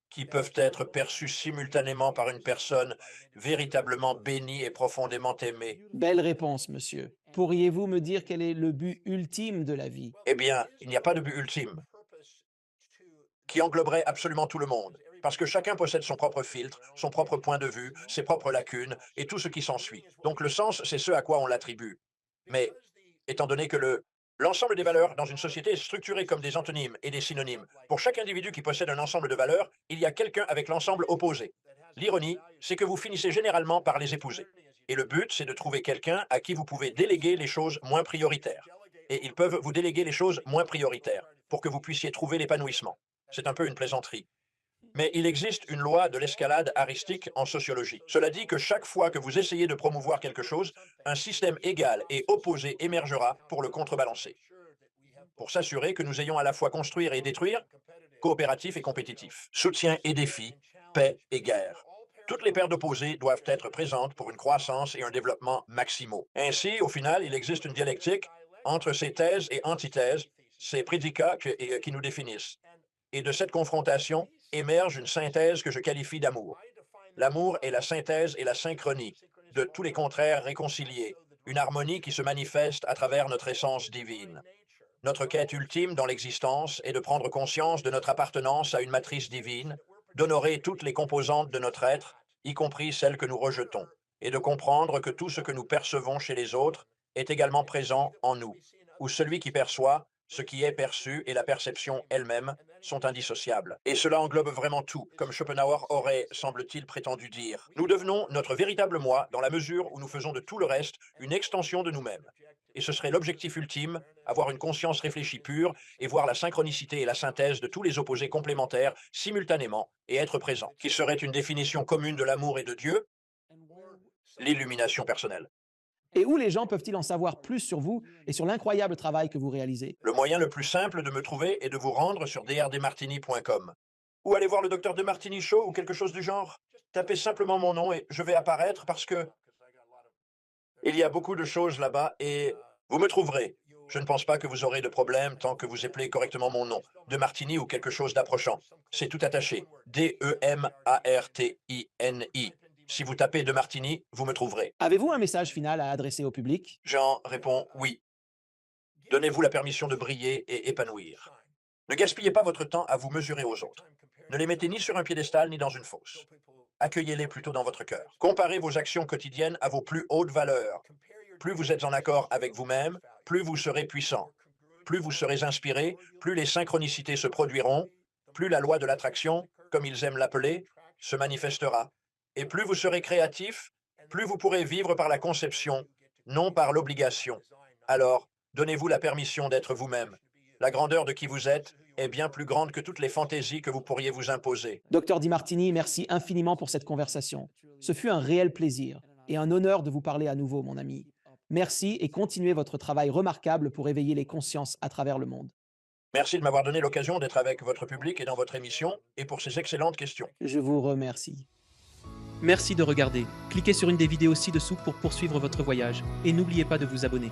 qui peuvent être perçus simultanément par une personne véritablement bénie et profondément aimée. Belle réponse, monsieur. Pourriez-vous me dire quel est le but ultime de la vie? Eh bien, il n'y a pas de but ultime qui engloberait absolument tout le monde, parce que chacun possède son propre filtre, son propre point de vue, ses propres lacunes et tout ce qui s'ensuit. Donc le sens, c'est ce à quoi on l'attribue. Mais étant donné que l'ensemble des valeurs dans une société est structuré comme des antonymes et des synonymes, pour chaque individu qui possède un ensemble de valeurs, il y a quelqu'un avec l'ensemble opposé. L'ironie, c'est que vous finissez généralement par les épouser. Et le but, c'est de trouver quelqu'un à qui vous pouvez déléguer les choses moins prioritaires. Et ils peuvent vous déléguer les choses moins prioritaires pour que vous puissiez trouver l'épanouissement. C'est un peu une plaisanterie. Mais il existe une loi de l'escalade aristique en sociologie. Cela dit que chaque fois que vous essayez de promouvoir quelque chose, un système égal et opposé émergera pour le contrebalancer, pour s'assurer que nous ayons à la fois construire et détruire, coopératif et compétitif, soutien et défi, paix et guerre. Toutes les paires d'opposés doivent être présentes pour une croissance et un développement maximaux. Ainsi, au final, il existe une dialectique entre ces thèses et antithèses, ces prédicats qui nous définissent. Et de cette confrontation émerge une synthèse que je qualifie d'amour. L'amour est la synthèse et la synchronie de tous les contraires réconciliés, une harmonie qui se manifeste à travers notre essence divine. Notre quête ultime dans l'existence est de prendre conscience de notre appartenance à une matrice divine, d'honorer toutes les composantes de notre être, y compris celles que nous rejetons, et de comprendre que tout ce que nous percevons chez les autres est également présent en nous, où celui qui perçoit, ce qui est perçu et la perception elle-même sont indissociables. Et cela englobe vraiment tout, comme Schopenhauer aurait, semble-t-il, prétendu dire. Nous devenons notre véritable moi dans la mesure où nous faisons de tout le reste une extension de nous-mêmes. Et ce serait l'objectif ultime, avoir une conscience réfléchie pure et voir la synchronicité et la synthèse de tous les opposés complémentaires simultanément et être présent, qui serait une définition commune de l'amour et de Dieu, l'illumination personnelle. Et où les gens peuvent-ils en savoir plus sur vous et sur l'incroyable travail que vous réalisez? Le moyen le plus simple de me trouver est de vous rendre sur drdmartini.com. Ou aller voir le docteur De Martini Show ou quelque chose du genre. Tapez simplement mon nom et je vais apparaître parce que il y a beaucoup de choses là-bas et vous me trouverez. Je ne pense pas que vous aurez de problème tant que vous appelez correctement mon nom. De Martini ou quelque chose d'approchant. C'est tout attaché. Demartini. Si vous tapez De Martini, vous me trouverez. Avez-vous un message final à adresser au public? Jean répond oui. Donnez-vous la permission de briller et épanouir. Ne gaspillez pas votre temps à vous mesurer aux autres. Ne les mettez ni sur un piédestal ni dans une fosse. Accueillez-les plutôt dans votre cœur. Comparez vos actions quotidiennes à vos plus hautes valeurs. Plus vous êtes en accord avec vous-même, plus vous serez puissant. Plus vous serez inspiré, plus les synchronicités se produiront, plus la loi de l'attraction, comme ils aiment l'appeler, se manifestera. Et plus vous serez créatif, plus vous pourrez vivre par la conception, non par l'obligation. Alors, donnez-vous la permission d'être vous-même. La grandeur de qui vous êtes est bien plus grande que toutes les fantaisies que vous pourriez vous imposer. Docteur Di Martini, merci infiniment pour cette conversation. Ce fut un réel plaisir et un honneur de vous parler à nouveau, mon ami. Merci et continuez votre travail remarquable pour éveiller les consciences à travers le monde. Merci de m'avoir donné l'occasion d'être avec votre public et dans votre émission et pour ces excellentes questions. Je vous remercie. Merci de regarder. Cliquez sur une des vidéos ci-dessous pour poursuivre votre voyage et n'oubliez pas de vous abonner.